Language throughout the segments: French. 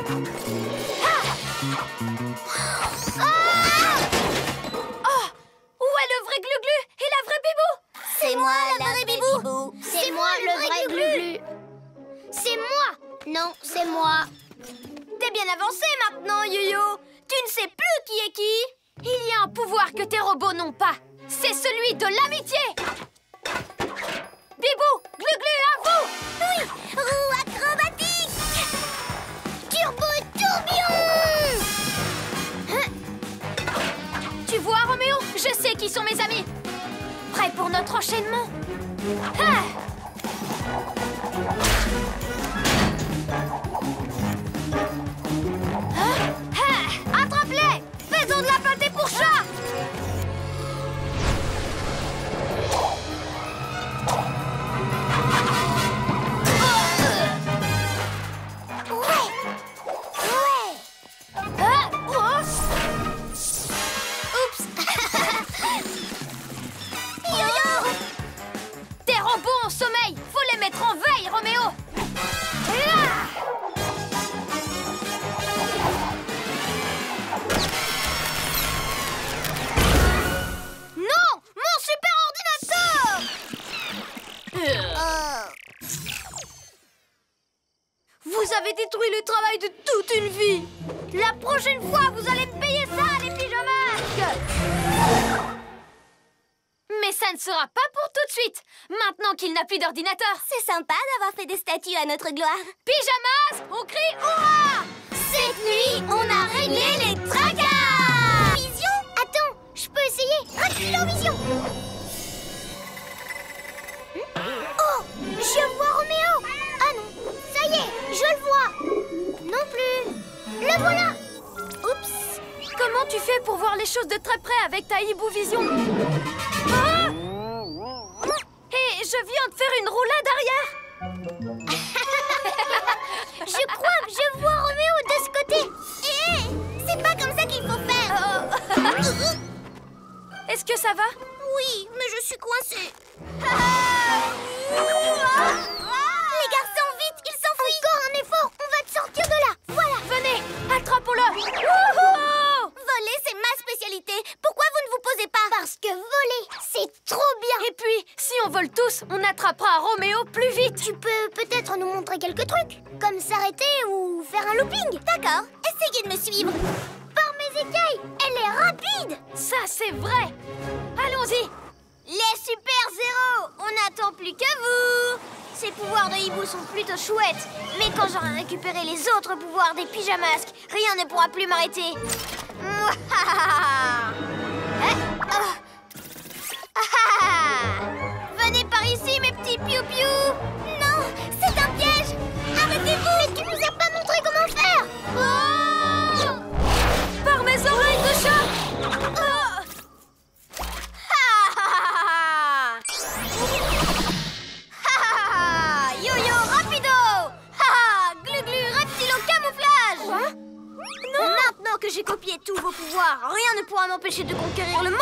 Oh! Où est le vrai Glu-Glu et la vraie Bibou? C'est moi la vraie Bibou. C'est moi le vrai Glu-Glu. C'est moi. Non, c'est moi. T'es bien avancé maintenant, Yo-Yo. Tu ne sais plus qui est qui. Il y a un pouvoir que tes robots n'ont pas. C'est celui de l'amitié. Bibou, Glu-Glu, à vous. Oui, roue acrobatique. Turbo tourbillon. Tu vois, Roméo, je sais qui sont mes amis. Prêt pour notre enchaînement? Ah! Attrape-les! Faisons de la pâté pour chat! Oups! Yo-yo! Tes robots en sommeil! Faut les mettre en veille, Roméo! Non! Mon super ordinateur! Vous avez détruit le travail de toute une vie! La prochaine fois, vous allez me payer ça, les pyjamasques! Mais ça ne sera pas pour tout de suite, maintenant qu'il n'a plus d'ordinateur. C'est sympa d'avoir fait des statues à notre gloire. Pyjamas, on crie hurrah! Cette nuit, on a réglé les tracas. Vision? Attends, je peux essayer. Vision. Oh, je vois Roméo. Ah non, ça y est, je le vois. Non plus. Le voilà. Oups. Comment tu fais pour voir les choses de très près avec ta Hibou Vision? Ah! Et je viens de faire une roulade arrière. Je crois que je vois Roméo de ce côté. C'est pas comme ça qu'il faut faire. Est-ce que ça va? Oui, mais je suis coincée. Les garçons, vite, ils s'enfuient. Encore un effort, on va te sortir de là. Voilà. Venez, attrape-le. Voler, c'est ma spécialité. Pourquoi vous ne vous posez pas? Parce que voler, c'est trop bien. Et puis, si on vole tous, on attrapera Roméo plus vite. Tu peux peut-être nous montrer quelques trucs, comme s'arrêter ou faire un looping. D'accord, essayez de me suivre. Par mes écailles, elle est rapide. Ça, c'est vrai. Allons-y. Les Super Zéros, on n'attend plus que vous. Ces pouvoirs de hibou sont plutôt chouettes, mais quand j'aurai récupéré les autres pouvoirs des pyjamasques, rien ne pourra plus m'arrêter. Venez par ici, mes petits piou-piou. Non, c'est un piège. Arrêtez-vous. Mais tu nous as pas montré comment faire. Par mes oreilles de chat. Yo-yo rapido. Glu-glu reptilo camouflage. Non. Maintenant que j'ai copié tous vos pouvoirs, rien ne pourra m'empêcher de conquérir le monde.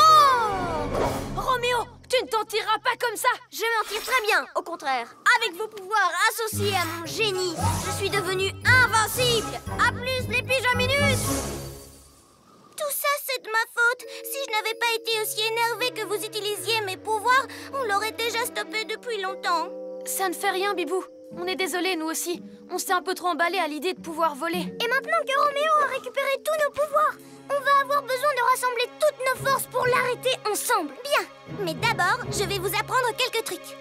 Roméo, tu ne t'en tireras pas comme ça. Je m'en tire très bien, au contraire. Avec vos pouvoirs associés à mon génie, je suis devenue invincible. À plus les pyjaminus. Tout ça, c'est de ma faute. Si je n'avais pas été aussi énervée que vous utilisiez mes pouvoirs, on l'aurait déjà stoppé depuis longtemps. Ça ne fait rien, Bibou. On est désolés, nous aussi. On s'est un peu trop emballés à l'idée de pouvoir voler. Et maintenant que Roméo a récupéré tous nos pouvoirs, on va avoir besoin de rassembler toutes nos forces pour l'arrêter ensemble. Bien. Mais d'abord, je vais vous apprendre quelques trucs.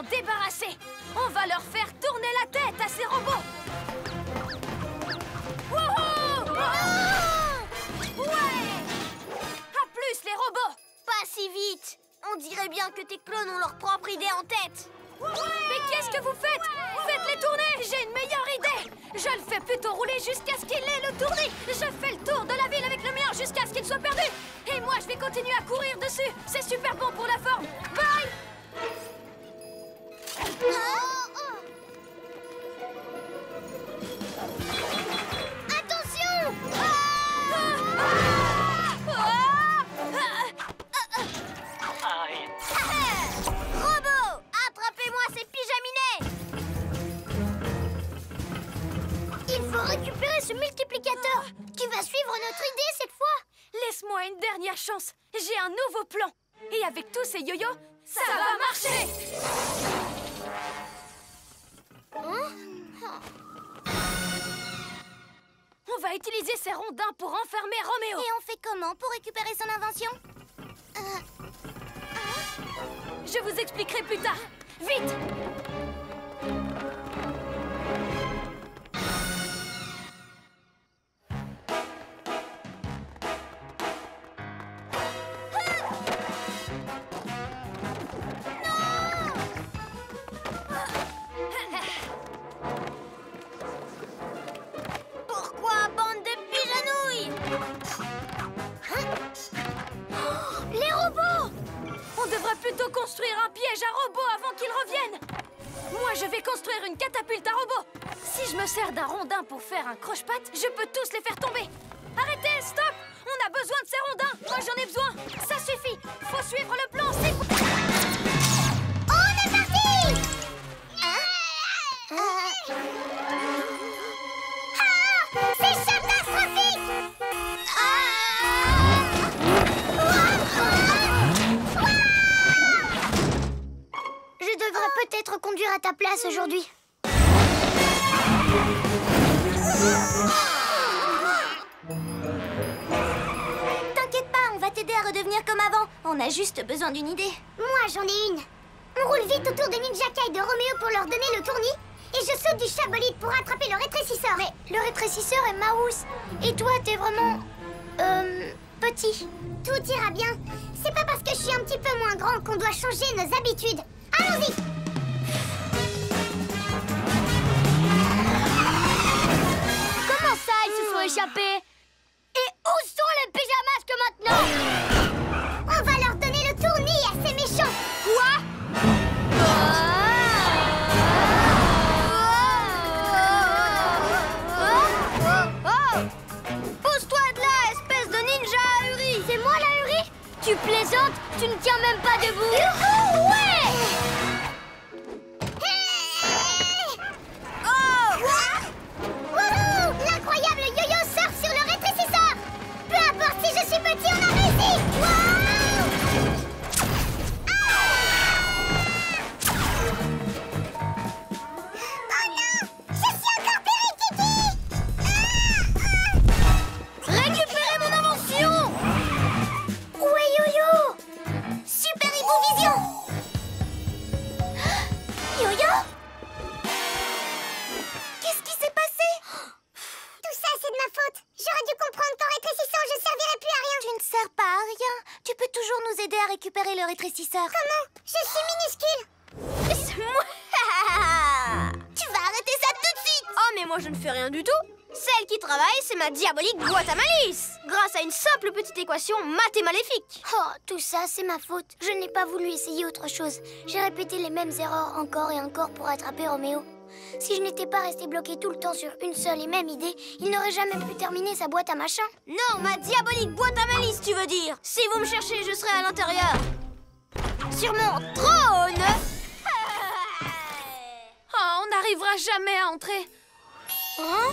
débarrasser. On va leur faire tourner la tête à ces robots. Wouhou! Ouais! À plus, les robots! Pas si vite. On dirait bien que tes clones ont leur propre idée en tête. Mais qu'est-ce que vous faites? Faites-les tourner! J'ai une meilleure idée! Je le fais plutôt rouler jusqu'à ce qu'il ait le tournis! Je fais le tour de la ville avec le mien jusqu'à ce qu'il soit perdu! Et moi, je vais continuer à courir dessus! C'est super bon pour la forme! Bye! Attention! Robot, attrapez-moi ces pyjaminés! Il faut récupérer ce multiplicateur qui va suivre notre idée cette fois. Laisse-moi une dernière chance! J'ai un nouveau plan! Et avec tous ces yo-yo, ça va marcher! On va utiliser ces rondins pour enfermer Roméo! Et on fait comment pour récupérer son invention? Je vous expliquerai plus tard! Vite! Pourquoi, bande de pijanouilles? Les robots! On devrait plutôt construire un piège à robots avant qu'ils reviennent! Moi, je vais construire une catapulte à robots! Si je me sers d'un rondin pour faire un croche-patte, je peux tous les faire tomber! Arrêtez, stop! On a besoin de ces rondins! Moi, j'en ai besoin! Ça suffit! Faut suivre le plan, c'est... On est parti! C'est catastrophique! Je devrais peut-être conduire à ta place aujourd'hui. T'inquiète pas, on va t'aider à redevenir comme avant. On a juste besoin d'une idée. Moi, j'en ai une. On roule vite autour des Ninja Kai de Roméo pour leur donner le tournis. Et je saute du chabolide pour attraper le rétrécisseur. Mais le rétrécisseur est Maous. Et toi, t'es vraiment... petit. Tout ira bien. C'est pas parce que je suis un petit peu moins grand qu'on doit changer nos habitudes. Allons-y! Comment ça, ils se sont échappés? Et où sont les pyjamasques maintenant? On va leur donner le tournis à ces méchants. Quoi? Pousse-toi de là, espèce de ninja ahuri! C'est moi l'ahuri? Tu plaisantes? Tu ne tiens même pas debout! Youhou, ouais! Oh! Wouhou! L'incroyable yo-yo surfe sur le rétrécisseur! Peu importe si je suis petit, on a réussi! Wouhou! Oh non! Je suis encore périkiki! Récupérez mon invention! Où est Yo-Yo? Super Hibou Vision! Yo-Yo? Qu'est-ce qui s'est passé? Tout ça, c'est de ma faute. J'aurais dû comprendre qu'en rétrécissant, je servirais plus à rien. Tu ne sers pas à rien. Tu peux toujours nous aider à récupérer le rétrécisseur. Comment? Je suis minuscule. Tu vas arrêter ça tout de suite! Oh, mais moi je ne fais rien du tout! Celle qui travaille, c'est ma diabolique boîte à malice! Grâce à une simple petite équation mathémaléfique! Oh, tout ça, c'est ma faute. Je n'ai pas voulu essayer autre chose. J'ai répété les mêmes erreurs encore et encore pour attraper Roméo. Si je n'étais pas resté bloqué tout le temps sur une seule et même idée, il n'aurait jamais pu terminer sa boîte à machin. Non, ma diabolique boîte à malice, tu veux dire! Si vous me cherchez, je serai à l'intérieur! Sur mon trône! Oh, on n'arrivera jamais à entrer! Hein?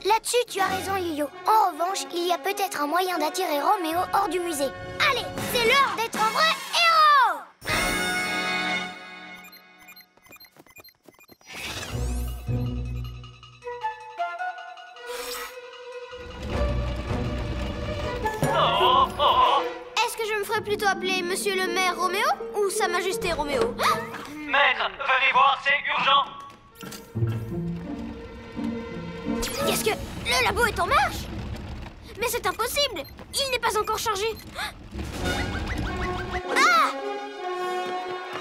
Là-dessus, tu as raison, Yo-Yo. En revanche, il y a peut-être un moyen d'attirer Roméo hors du musée. Allez, c'est l'heure d'être un vrai héros! Est-ce que je me ferais plutôt appeler Monsieur le maire Roméo ou Sa Majesté Roméo? Maître, venez voir, c'est urgent. Qu'est-ce que... Le labo est en marche? Mais c'est impossible! Il n'est pas encore chargé! Ah!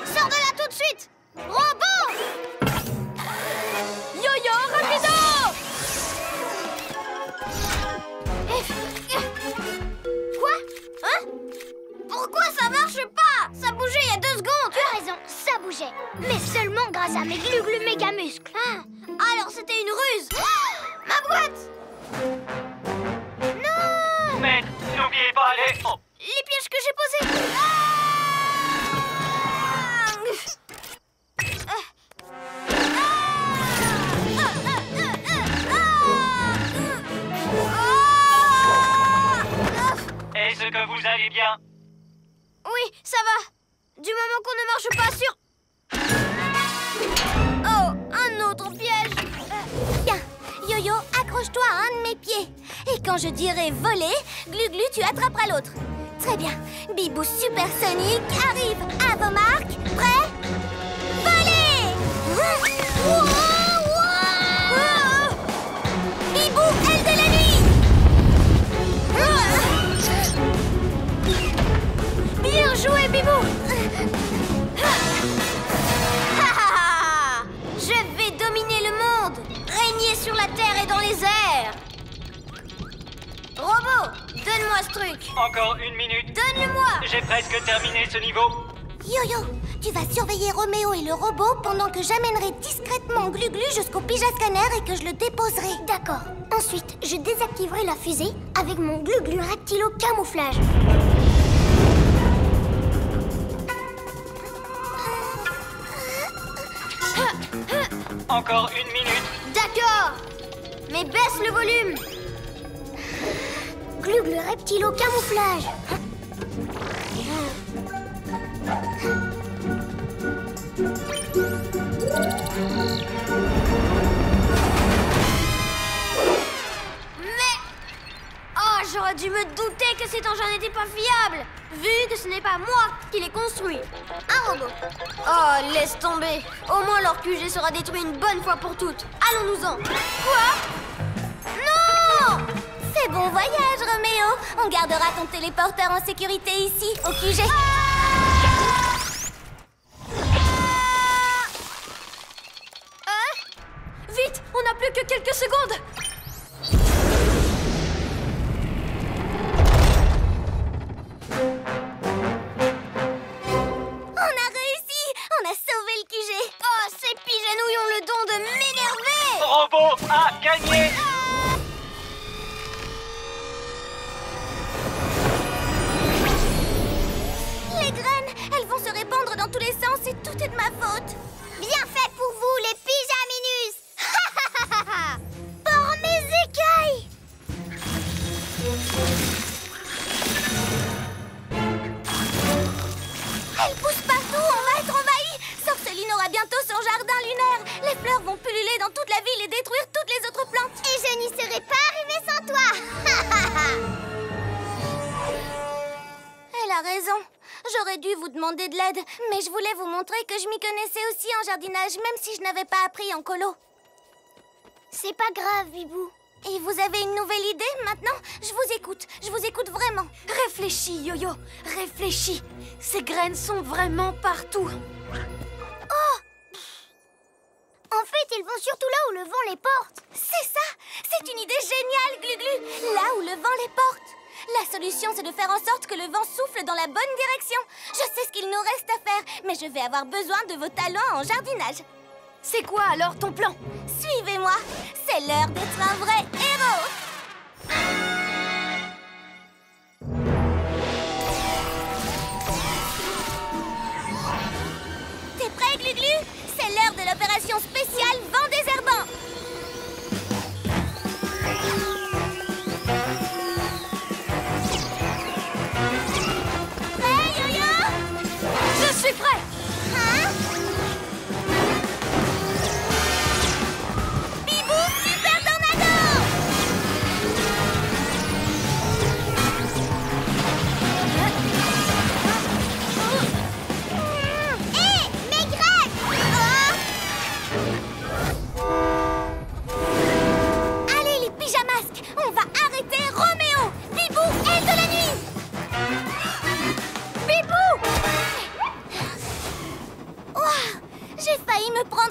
Sors de là tout de suite! Robot! Yo-yo, rapido! Quoi? Hein? Pourquoi ça marche pas? Ça bougeait il y a 2 secondes! Tu as raison, ça bougeait. Mais seulement grâce à mes glu-glu méga muscles. Ah, alors c'était une ruse! Ma boîte! Non! Maître, n'oubliez pas les... Oh. Les pièges que j'ai posés! Est-ce que vous allez bien? Oui, ça va. Du moment qu'on ne marche pas sur... Oh, un autre piège. Tiens, Yo-Yo, accroche-toi à un de mes pieds. Et quand je dirai voler, Glu-Glu, tu attraperas l'autre. Très bien. Bibou supersonique arrive. À vos marques. Prêts? Voler! Bibou, aile de la nuit! Bien joué, Bibou. Je vais dominer le monde, régner sur la terre et dans les airs. Robot, donne-moi ce truc. Encore 1 minute. Donne-le-moi. J'ai presque terminé ce niveau. Yo-Yo, tu vas surveiller Roméo et le robot pendant que j'amènerai discrètement Glu-Glu jusqu'au Pyja Scanner et que je le déposerai. D'accord. Ensuite, je désactiverai la fusée avec mon glu-glu reptilo camouflage. Encore 1 minute. D'accord. Mais baisse le volume. Glu-glu reptilo camouflage. Mais... Oh, j'aurais dû me douter que cet engin n'était pas fiable, vu que ce n'est pas moi qui l'ai construit. Un robot. Oh, laisse tomber. Au moins leur QG sera détruit une bonne fois pour toutes. Allons-nous-en. Quoi? Non! C'est bon voyage, Roméo. On gardera ton téléporteur en sécurité ici, au QG. Vite, on n'a plus que quelques secondes. On a réussi! On a sauvé le QG. Oh, ces pigeonouilles ont le don de m'énerver. Robot a gagné. Les graines, elles vont se répandre dans tous les sens et tout est de ma faute. Bien fait pour vous, les pyjaminus. Pour mes écailles. Elles poussent partout, on va être envahis. Sorceline aura bientôt son jardin lunaire. Les fleurs vont pulluler dans toute la ville et détruire toutes les autres plantes. Et je n'y serais pas arrivée sans toi. Elle a raison. J'aurais dû vous demander de l'aide, mais je voulais vous montrer que je m'y connaissais aussi en jardinage, même si je n'avais pas appris en colo. C'est pas grave, Bibou. Et vous avez une nouvelle idée maintenant? Je vous écoute vraiment. Réfléchis, Yo-Yo, réfléchis. Ces graines sont vraiment partout. En fait, ils vont surtout là où le vent les porte. C'est ça! C'est une idée géniale, Glu-Glu! Là où le vent les porte. La solution, c'est de faire en sorte que le vent souffle dans la bonne direction. Je sais ce qu'il nous reste à faire, mais je vais avoir besoin de vos talents en jardinage. C'est quoi alors ton plan? Suivez-moi, c'est l'heure d'être un vrai héros. T'es prêt, Glu-Glu? C'est l'heure de l'opération spéciale Vent désherbant. Prêt, Yo-Yo? Je suis prêt. Hein? Bibou, super tornado!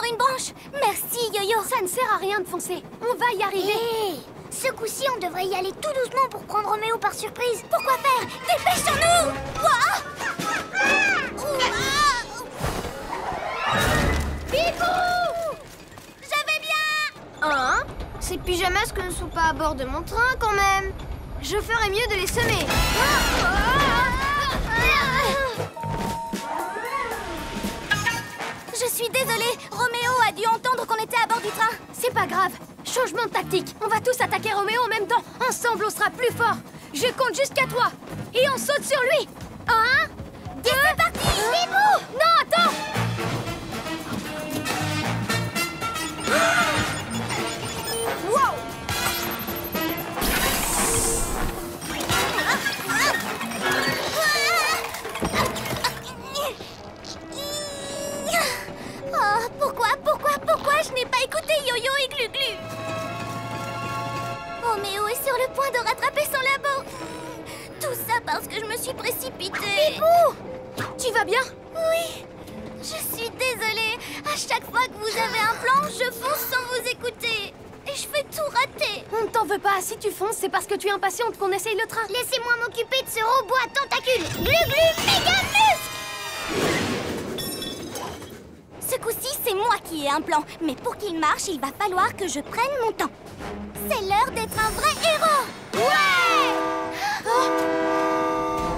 une branche. Merci, Yo-Yo. Ça ne sert à rien de foncer. On va y arriver. Hé, ce coup-ci, on devrait y aller tout doucement pour prendre Roméo par surprise. Pourquoi faire? Dépêchons-nous! Ouah! Bibou! Je vais bien! Hein? Ces pyjamas ne sont pas à bord de mon train quand même. Je ferais mieux de les semer. Je suis désolée, Roméo a dû entendre qu'on était à bord du train. C'est pas grave. Changement de tactique. On va tous attaquer Roméo en même temps. Ensemble, on sera plus fort. Je compte jusqu'à 3. Et on saute sur lui. 1, 2, c'est parti! Bibou! Non, attends! Wow! Oh, pourquoi je n'ai pas écouté Yo-Yo et Glu-Glu? Roméo est sur le point de rattraper son labo. Tout ça parce que je me suis précipitée. Bibou! Tu vas bien? Oui, je suis désolée. À chaque fois que vous avez un plan, je fonce sans vous écouter. Et je fais tout rater. On ne t'en veut pas. Si tu fonces, c'est parce que tu es impatiente qu'on essaye le train. Laissez-moi m'occuper de ce robot à tentacules. Glu-glu, méga muscle! Ce coup-ci, c'est moi qui ai un plan. Mais pour qu'il marche, il va falloir que je prenne mon temps. C'est l'heure d'être un vrai héros. Ouais!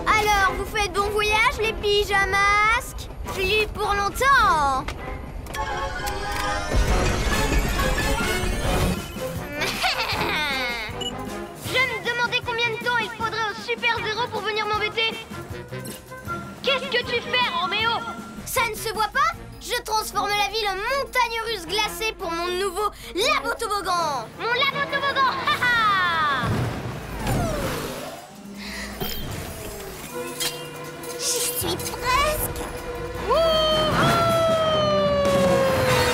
Alors, vous faites bon voyage, les pyjamasques? Plus pour longtemps! Je me demandais combien de temps il faudrait au super-héros pour venir m'embêter. Qu'est-ce que tu fais, Roméo? Ça ne se voit pas? Je transforme la ville en montagne russe glacée pour mon nouveau labo toboggan. Mon labo toboggan, haha! J'y suis presque.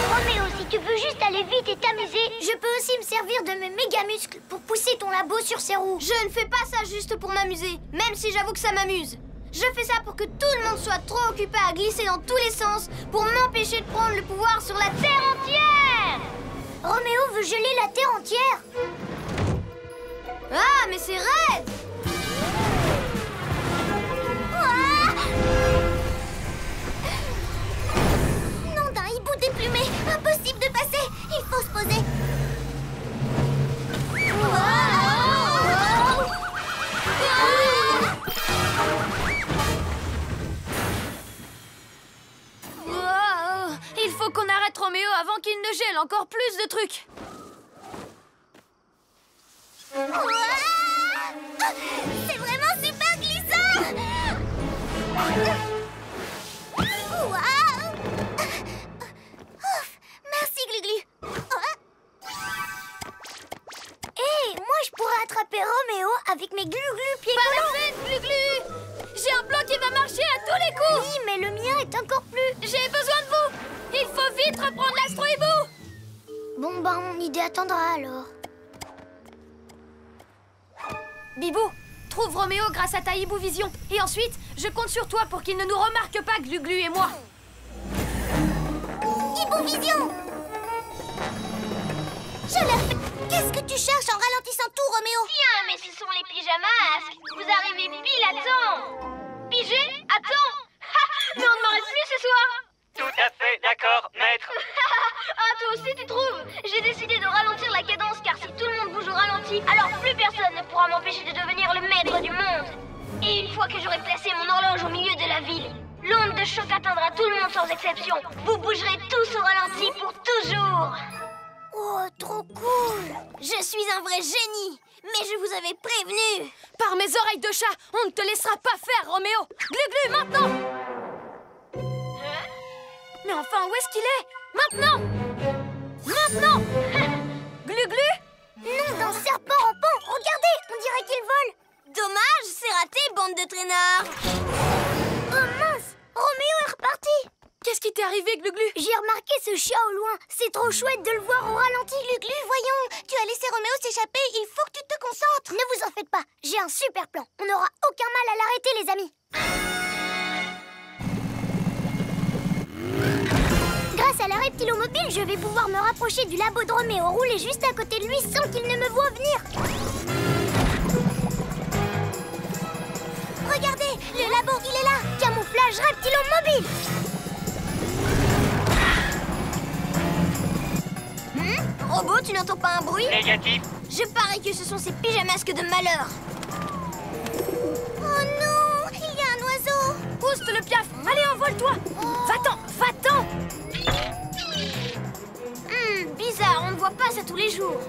Roméo, si tu veux juste aller vite et t'amuser, je peux aussi me servir de mes méga muscles pour pousser ton labo sur ses roues. Je ne fais pas ça juste pour m'amuser, même si j'avoue que ça m'amuse. Je fais ça pour que tout le monde soit trop occupé à glisser dans tous les sens pour m'empêcher de prendre le pouvoir sur la Terre entière. Roméo veut geler la Terre entière. Ah, mais c'est raide! Nom d'un hibou déplumé. Impossible de passer. Il faut se poser. Oh, il faut qu'on arrête Roméo avant qu'il ne gèle encore plus de trucs. C'est vraiment super glissant. Waouh! Ouf, merci Glu-Glu. Hé, moi je pourrais attraper Roméo avec mes glu-glu pieds Pas collants. la peine, Glu-Glu! J'ai un plan qui va marcher à tous les coups. Oui, mais le mien est encore plus... J'ai besoin de vous. Il faut vite reprendre l'astro-hibou. Bon, bah mon idée attendra alors. Bibou, trouve Roméo grâce à ta hibou vision. Et ensuite, je compte sur toi pour qu'il ne nous remarque pas, Glu-Glu et moi. Hibou vision. Je l'ai fait. Qu'est-ce que tu cherches en ralentissant tout, Roméo? Tiens, mais ce sont les pyjamasques. Vous arrivez pile à temps. Pigé? À temps? Mais on ne m'arrête plus ce soir. Tout à fait d'accord, maître. Ah, toi aussi tu trouves? J'ai décidé de ralentir la cadence car si tout le monde bouge au ralenti, alors plus personne ne pourra m'empêcher de devenir le maître du monde. Et une fois que j'aurai placé mon horloge au milieu de la ville, l'onde de choc atteindra tout le monde sans exception. Vous bougerez tous au ralenti pour toujours. Oh, trop cool. Je suis un vrai génie. Mais je vous avais prévenu. Par mes oreilles de chat, on ne te laissera pas faire, Roméo. Glu-Glu, maintenant. Mais enfin, où est-ce qu'il est? Maintenant. Maintenant. Glu-Glu? Non, d'un serpent rampant. Regardez, on dirait qu'il vole. Dommage, c'est raté, bande de traînards. Oh mince, Roméo est reparti. Qu'est-ce qui t'est arrivé, Glu-Glu? J'ai remarqué ce chat au loin. C'est trop chouette de le voir au ralenti. Glu-Glu, voyons, tu as laissé Roméo s'échapper. Il faut que tu te concentres. Ne vous en faites pas, j'ai un super plan. On n'aura aucun mal à l'arrêter, les amis. Grâce à la reptilomobile, je vais pouvoir me rapprocher du labo de Roméo, rouler juste à côté de lui sans qu'il ne me voie venir. Regardez, le labo, il est là. Camouflage reptilomobile. Robot, tu n'entends pas un bruit? Négatif. Je parie que ce sont ces pyjamasques de malheur. Oh non, il y a un oiseau. Pousse le piaf. Allez, envole-toi. Va-t'en, va-t'en. Bizarre, on ne voit pas ça tous les jours.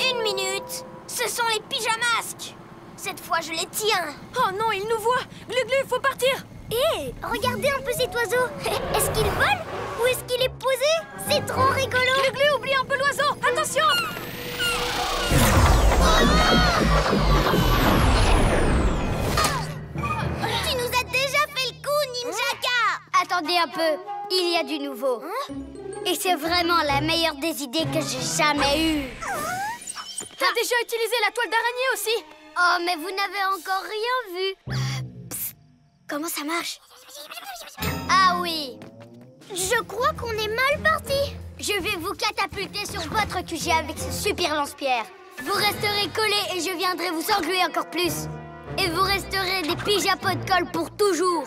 1 minute. Ce sont les pyjamasques. Cette fois, je les tiens. Oh non, il nous voit. Glu-glu, faut partir. Hé, regardez un peu cet oiseau. Est-ce qu'il vole ou est-ce qu'il est posé? C'est trop rigolo. Glu-glu, oublie un peu l'oiseau. Attention. Tu nous as déjà fait le coup, Ninjaka. Attendez un peu, il y a du nouveau. Et c'est vraiment la meilleure des idées que j'ai jamais eue. T'as déjà utilisé la toile d'araignée aussi. Oh, mais vous n'avez encore rien vu. Psst, comment ça marche? Ah oui. Je crois qu'on est mal parti. Je vais vous catapulter sur votre QG avec ce super lance-pierre. Vous resterez collés et je viendrai vous engluer encore plus. Et vous resterez des pyjapots de colle pour toujours.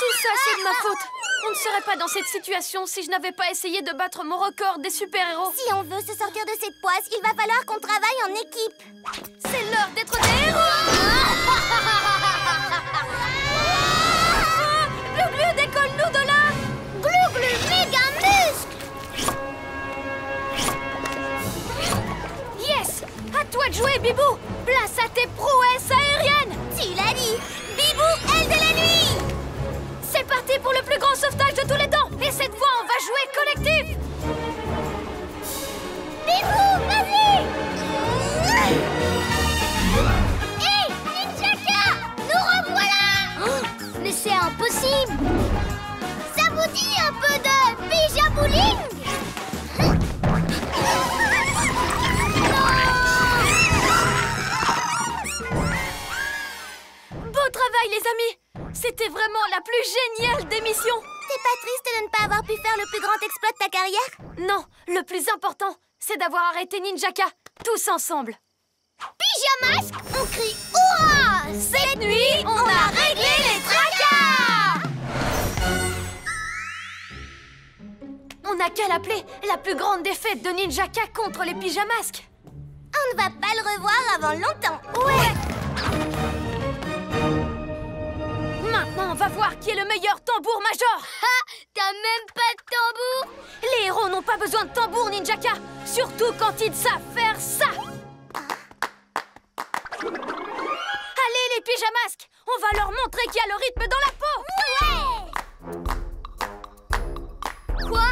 Tout ça, c'est de ma faute. On ne serait pas dans cette situation si je n'avais pas essayé de battre mon record des super-héros. Si on veut se sortir de cette poisse, il va falloir qu'on travaille en équipe. C'est l'heure d'être des héros. Glu-glu, décolle-nous de là. Glu-glu, méga muscle. Yes. À toi de jouer, Bibou. Place à tes prouesses aériennes. Tu l'as dit. Bibou, aile de la nuit. C'est parti pour le plus grand sauvetage de tous les temps. Et cette fois, on va jouer collectif. Bibou, vas-y. Hé, Ninjaka, nous revoilà. Mais c'est impossible. Ça vous dit un peu de pyjabouling? Beau travail, les amis. C'était vraiment la plus géniale des missions. T'es pas triste de ne pas avoir pu faire le plus grand exploit de ta carrière? Non, le plus important, c'est d'avoir arrêté Ninjaka, tous ensemble. Pyjamasque, on crie hurrah! Cette nuit, on a réglé les tracas. On n'a qu'à l'appeler la plus grande défaite de Ninjaka contre les pyjamasques. On ne va pas le revoir avant longtemps. Ouais. Maintenant, on va voir qui est le meilleur tambour-major. T'as même pas de tambour? Les héros n'ont pas besoin de tambour, Ninjaka. Surtout quand ils savent faire ça. Allez, les pyjamasques, on va leur montrer qu'il y a le rythme dans la peau. Quoi?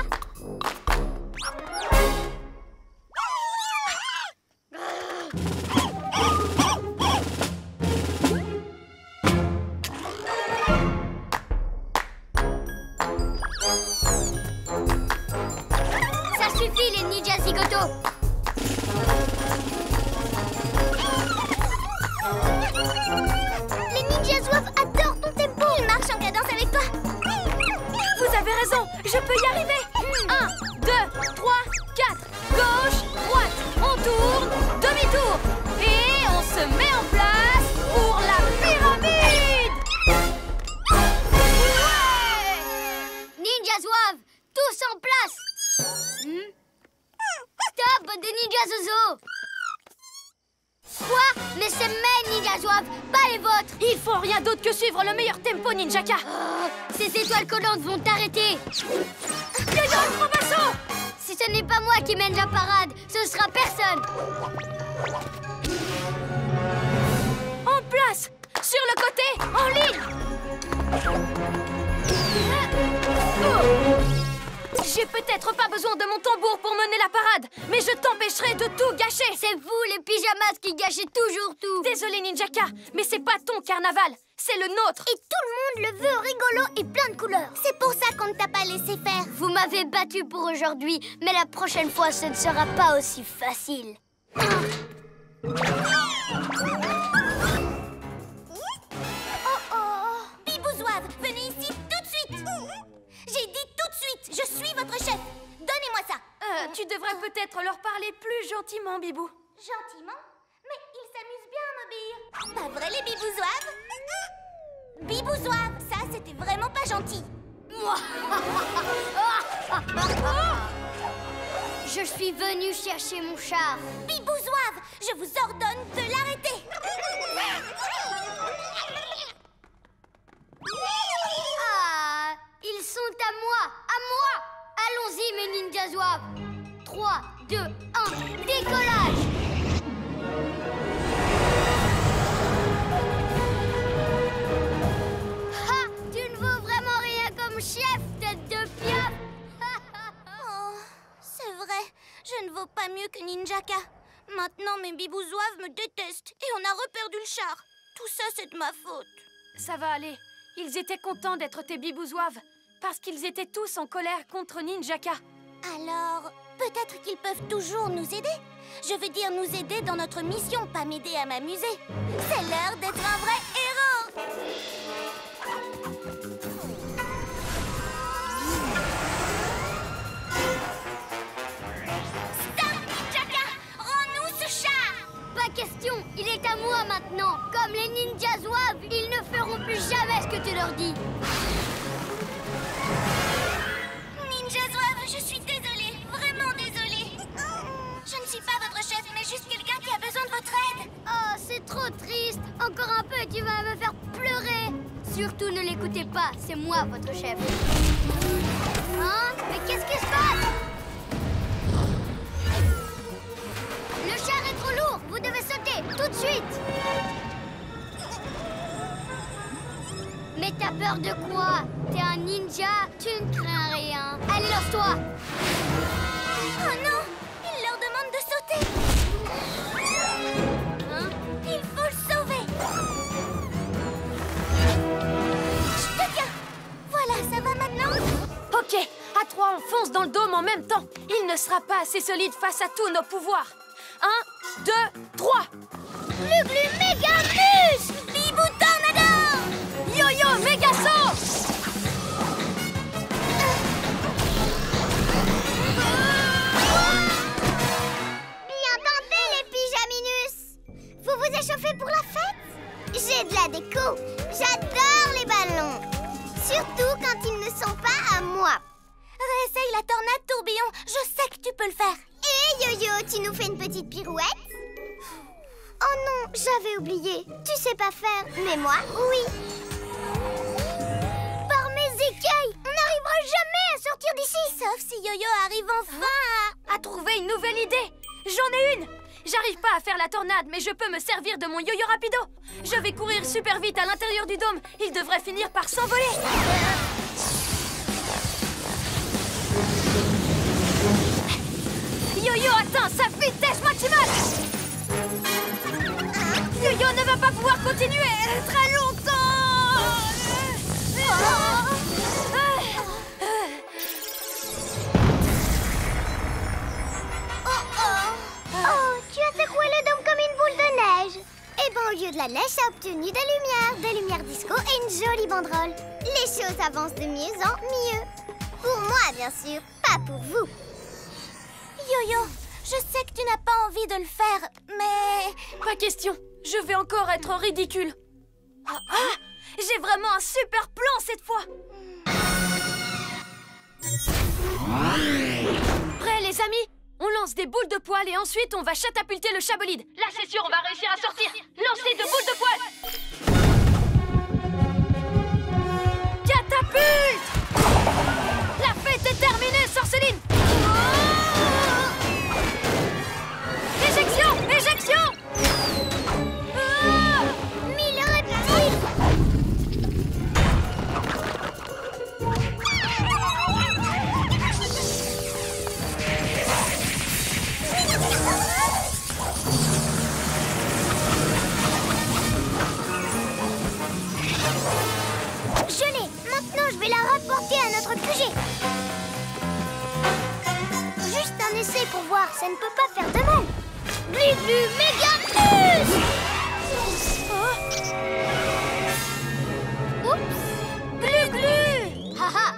Ça suffit, les ninjas zigotos. Les ninjas zouaves adorent ton tempo. Il marche en cadence avec toi. Vous avez raison, je peux y arriver. 1, 2, 3, 4. Gauche, droite. On tourne, demi-tour. Et on se met en place pour la pyramide. Ninjas zouaves, tous en place. Stop, des ninjas zozo. Quoi? Mais c'est mes ninjas zouaves, pas les vôtres. Il faut rien d'autre que suivre le meilleur tempo, Ninjaka. Ces étoiles collantes vont t'arrêter. Yo-yo, le gros basson. Si ce n'est pas moi qui mène la parade, ce sera personne. En place, sur le côté, en ligne. J'ai peut-être pas besoin de mon tambour pour mener la parade, mais je t'empêcherai de tout gâcher. C'est vous, les pyjamas, qui gâchez toujours tout. Désolé, Ninjaka, mais c'est pas ton carnaval, c'est le nôtre. Et tout le monde le veut rigolo et plein de couleurs. C'est pour ça qu'on ne t'a pas laissé faire. Vous m'avez battu pour aujourd'hui, mais la prochaine fois, ce ne sera pas aussi facile. Bibou zouave, venez ici tout de suite. J'ai dit tout de suite. peut-être leur parler plus gentiment, Bibou. Gentiment? Mais ils s'amusent bien à m'obéir. Pas vrai, les bibouzoives? Bibouzoives, ça, c'était vraiment pas gentil. Je suis venue chercher mon char. Bibouzoives, je vous ordonne de l'arrêter. Ah, ils sont à moi, Allons-y, mes ninjas zouaves. 3, 2, 1, décollage. Ha, tu ne vaux vraiment rien comme chef, tête de piaf. Oh, c'est vrai, je ne vaux pas mieux que Ninjaka. Maintenant, mes bibouzoives me détestent et on a reperdu le char. Tout ça, c'est de ma faute. Ça va aller. Ils étaient contents d'être tes bibouzoives. Parce qu'ils étaient tous en colère contre Ninjaka. Alors, peut-être qu'ils peuvent toujours nous aider. Je veux dire nous aider dans notre mission, pas m'aider à m'amuser. C'est l'heure d'être un vrai héros. Stop, Ninjaka! Rends-nous ce char! Pas question, il est à moi maintenant. Comme les ninjas zouaves, ils ne feront plus jamais ce que tu leur dis. Ninja Zouave, je suis désolée, vraiment désolée. Je ne suis pas votre chef, mais juste quelqu'un qui a besoin de votre aide. Oh, c'est trop triste. Encore un peu et tu vas me faire pleurer. Surtout ne l'écoutez pas, c'est moi votre chef. Hein? Mais qu'est-ce qui se passe? Le char est trop lourd, vous devez sauter, tout de suite. Mais t'as peur de quoi? T'es un ninja, tu ne crains rien. Allez, lance-toi. Oh non, il leur demande de sauter. Hein? Il faut le sauver. Je te tiens. Voilà, ça va maintenant? Ok, à 3, on fonce dans le dôme en même temps. Il ne sera pas assez solide face à tous nos pouvoirs. 1, 2, 3. Glu-glu méga mus! Bibou Tornado! Yo-yo méga saut! Bien tenté, les pyjaminus! Vous vous échauffez pour la fête? J'ai de la déco. J'adore les ballons. Surtout quand ils ne sont pas à moi. Réessaye la tornade tourbillon. Je sais que tu peux le faire. Hé, Yo-Yo, tu nous fais une petite pirouette? Oh non, j'avais oublié. Tu sais pas faire, mais moi, oui. Par mes écailles, on n'arrivera jamais à sortir d'ici. Sauf si Yo-Yo arrive enfin À trouver une nouvelle idée. J'en ai une. J'arrive pas à faire la tornade, mais je peux me servir de mon yo-yo rapido. Je vais courir super vite à l'intérieur du dôme. Il devrait finir par s'envoler. Yo-yo atteint sa vitesse maximale. Yo-yo ne va pas pouvoir continuer très longtemps. Oh, tu as secoué le dôme comme une boule de neige. Eh ben, au lieu de la neige, j'ai obtenu des lumières disco et une jolie banderole. Les choses avancent de mieux en mieux. Pour moi, bien sûr, pas pour vous. Yo-Yo, je sais que tu n'as pas envie de le faire, mais... Pas question. Je vais encore être ridicule. J'ai vraiment un super plan cette fois. Prêts les amis? On lance des boules de poil et ensuite on va catapulter le chabolide. Là c'est sûr, on va réussir à sortir. Lancez de boules de poil. Catapulte! La fête est terminée, Sorceline. Éjection! Éjection! Mille reptiles! Je l'ai! Maintenant, je vais la rapporter à notre QG. Juste un essai pour voir, ça ne peut pas faire de mal. Glu-glu méga plus! Oups! Glu-glu! Haha!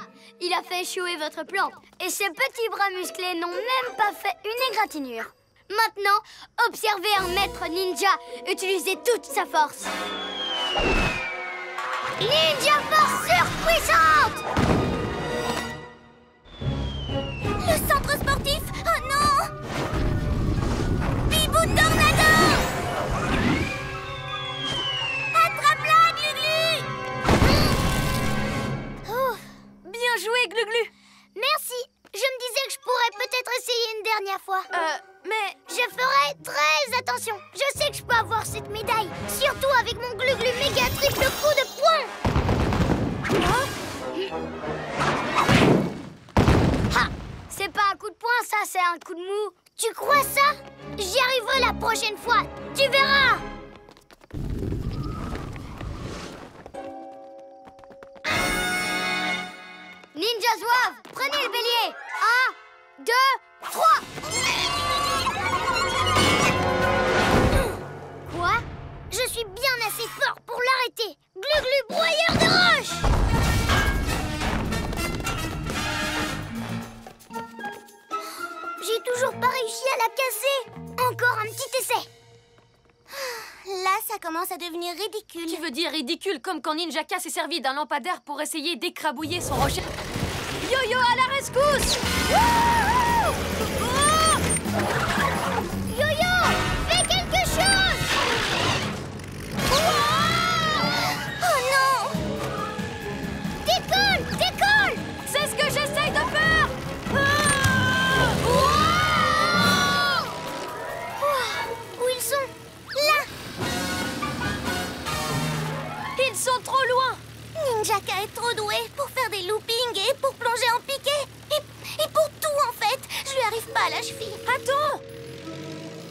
Il a fait échoué votre plan. Et ces petits bras musclés n'ont même pas fait une égratignure. Maintenant, observez un maître ninja utiliser toute sa force. Ninja force surpuissante! Le centre sportif! Oh non! Bibou Tornado! Attrape-la, Gluglu! Oh, bien joué, Gluglu. Merci. Je me disais que je pourrais peut-être essayer une dernière fois. Mais... Je ferai très attention. Je sais que je peux avoir cette médaille. Surtout avec mon Gluglu méga triple coup de poing. Ha! C'est pas un coup de poing, ça, c'est un coup de mou. Tu crois ça? J'y arriverai la prochaine fois. Tu verras. Ninja Zouave, prenez le bélier. 1, 2, 3. Quoi? Je suis bien assez fort pour l'arrêter. Gluglu broyeur de roches. J'ai toujours pas réussi à la casser. Encore un petit essai. Là, ça commence à devenir ridicule. Tu veux dire ridicule comme quand Ninjaka s'est servi d'un lampadaire pour essayer d'écrabouiller son rocher. Yo-yo à la rescousse! Yo-yo, fais quelque chose! Oh non! Décolle, décolle! C'est ce que j'essaye de faire! Où ils sont? Là! Ils sont trop loin! Ninjaka est trop doué pour faire des loopings et pour plonger en piqué. Et pour tout, en fait. Je lui arrive pas à la cheville. Attends!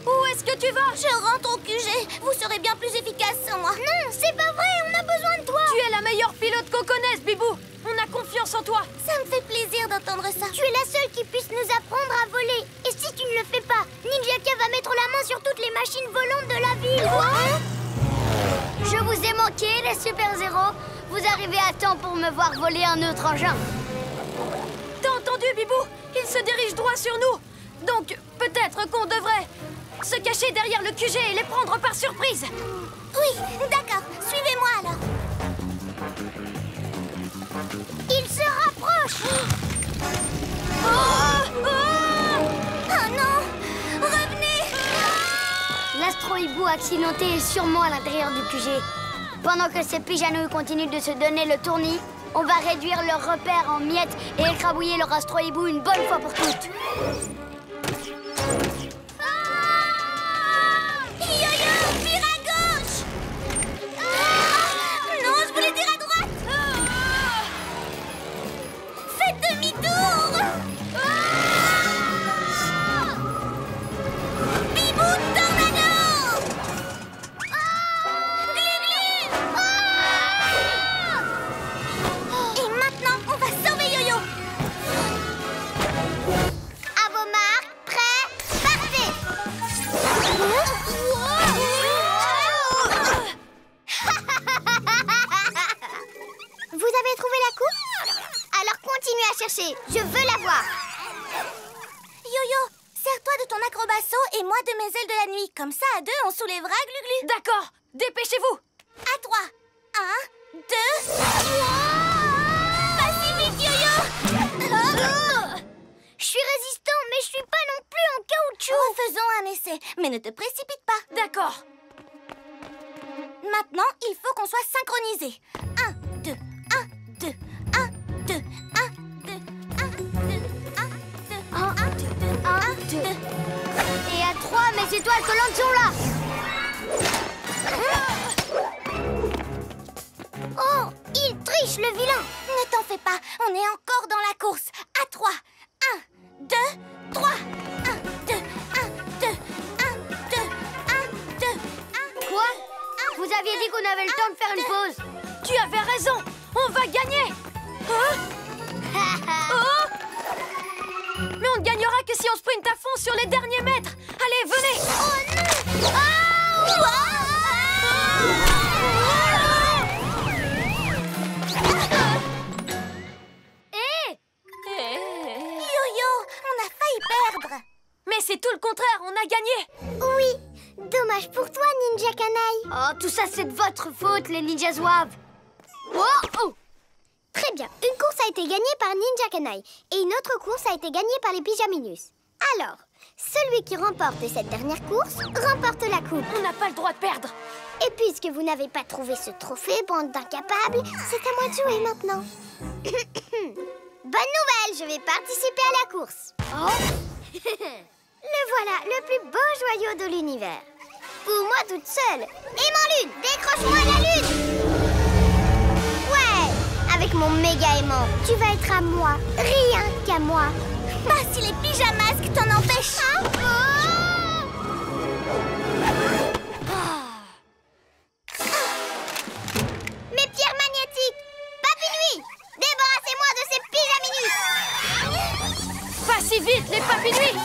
Où est-ce que tu vas? Je rentre au QG. Vous serez bien plus efficace sans moi. Non, c'est pas vrai, on a besoin de toi! Tu es la meilleure pilote qu'on connaisse, Bibou! On a confiance en toi! Ça me fait plaisir d'entendre ça. Tu es la seule qui puisse nous apprendre à voler. Et si tu ne le fais pas, Ninjaka va mettre la main sur toutes les machines volantes de la ville. Je vous ai manqué, les super-héros. Vous arrivez à temps pour me voir voler un autre engin. T'as entendu, Bibou? Il se dirige droit sur nous! Donc, peut-être qu'on devrait se cacher derrière le QG et les prendre par surprise! Oui, d'accord. Suivez-moi alors. Il se rapproche. Oh non! Revenez! L'astro-hibou accidenté est sûrement à l'intérieur du QG. Pendant que ces pijanouilles continuent de se donner le tournis, on va réduire leurs repères en miettes et écrabouiller leur astro-hibou une bonne fois pour toutes. Yo-yo, vire à gauche! Non, je voulais dire à droite! Faites demi-tour! Bibou Tornado! Et maintenant, on va sauver Yo-yo! À vos marques, prêts, partez! Vous avez trouvé la coupe? Alors continuez à chercher, je veux la voir. Yo-yo, sers-toi de ton acrobasso et moi de mes ailes de la nuit. Comme ça, à deux, on soulèvera Gluglu. D'accord! Dépêchez-vous! À 3. 1, 2... Pas si vite, Yo-yo! Je suis résistant, mais je suis pas non plus en caoutchouc. Refaisons un essai, mais ne te précipite pas. D'accord! Maintenant, il faut qu'on soit synchronisés. 1, 2, 1, 2, 1, 2, 1, 2, 1, 2, 1, 2, 1, 2, 1, 2. Et à 3, mes étoiles collantes sont là. Oh, il triche, le vilain. Ne t'en fais pas, on est encore dans la course. À 3. 1, 2, 3. 1, 2, 1, 2, 1, 2, 1, 2, 1. Quoi? Vous aviez dit qu'on avait le temps de faire une pause. Tu avais raison! On va gagner! Hein? Oh! Mais on ne gagnera que si on sprinte à fond sur les derniers mètres! Allez, venez! Oh non! Hé! c'est de votre faute, les ninjas zouaves. Oh. Très bien. Une course a été gagnée par Ninja Kanaï et une autre course a été gagnée par les Pyjaminus. Alors, celui qui remporte cette dernière course remporte la coupe. On n'a pas le droit de perdre. Et puisque vous n'avez pas trouvé ce trophée, bande d'incapables, c'est à moi de jouer maintenant. Bonne nouvelle, je vais participer à la course. Oh. Le voilà, le plus beau joyau de l'univers. Pour moi toute seule. Aimant Lune, décroche-moi la Lune. Ouais, avec mon méga aimant, tu vas être à moi, rien qu'à moi. Pas si les pyjamasques t'en empêchent. Mes pierres magnétiques, Papinuit, débarrassez-moi de ces pyjaminus. Pas si vite, les Papinuits.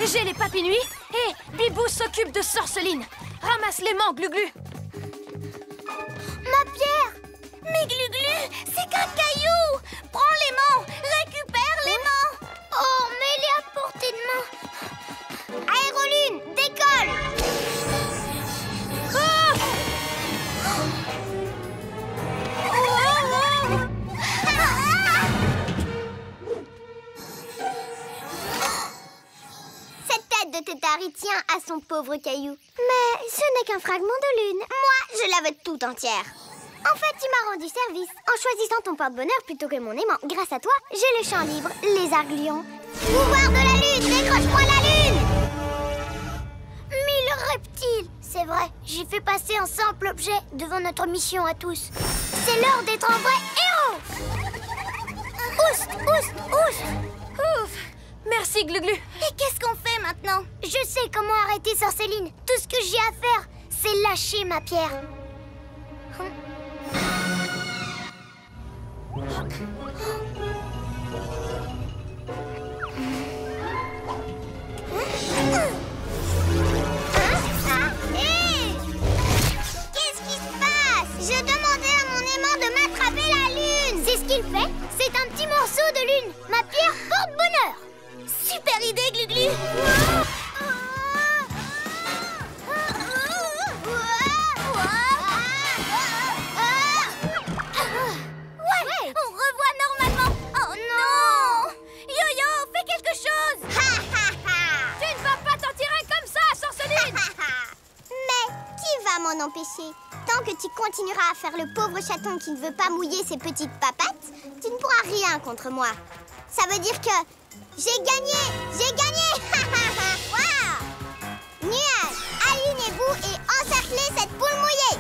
J'ai les Papinuits et Bibou s'occupe de Sorceline. Ramasse l'aimant, Gluglu. Ma pierre. Mais Gluglu, c'est qu'un caillou. Prends l'aimant, récupère l'aimant. Oh, mais il est à portée de main. Aérolune, décolle. Cette tête de Tétari tient à son pauvre caillou. Mais ce n'est qu'un fragment de lune. Moi, je la veux toute entière. En fait, tu m'as rendu service en choisissant ton porte-bonheur plutôt que mon aimant. Grâce à toi, j'ai le champ libre, les argulions. Pouvoir de la lune, décroche-moi la lune. Mille reptiles. C'est vrai, j'ai fait passer un simple objet devant notre mission à tous. C'est l'heure d'être un vrai héros. Oust, oust, oust. Ouf. Merci, Gluglu. Et qu'est-ce qu'on fait maintenant? Je sais comment arrêter Sorceline. Tout ce que j'ai à faire, c'est lâcher ma pierre. Hé! Qu'est-ce qui se passe? Je demandais à mon aimant de m'attraper la lune. C'est ce qu'il fait. C'est un petit morceau de lune. Ma pierre porte-bonheur. Super idée, Gluglu. Ouais, on revoit normalement. Oh non! Yo-Yo, fais quelque chose. Tu ne vas pas t'en tirer comme ça, Sorceline. Mais qui va m'en empêcher? Tant que tu continueras à faire le pauvre chaton qui ne veut pas mouiller ses petites papates, tu ne pourras rien contre moi. Ça veut dire que j'ai gagné! J'ai gagné! Waouh! Nuages, alignez-vous et encerclez cette boule mouillée!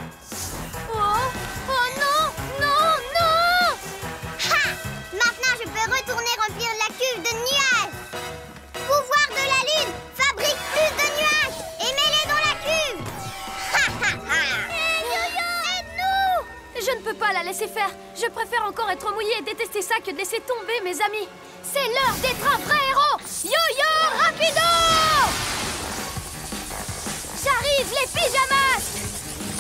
Oh non, non, non! Ha! Maintenant, je peux retourner remplir la cuve de nuages! Pouvoir de la lune, fabrique plus de nuages et mets-les dans la cuve! Je ne peux pas la laisser faire. Je préfère encore être mouillée et détester ça que de laisser tomber mes amis. C'est l'heure d'être un vrai héros. Yo-Yo, rapido! J'arrive, les pyjamas!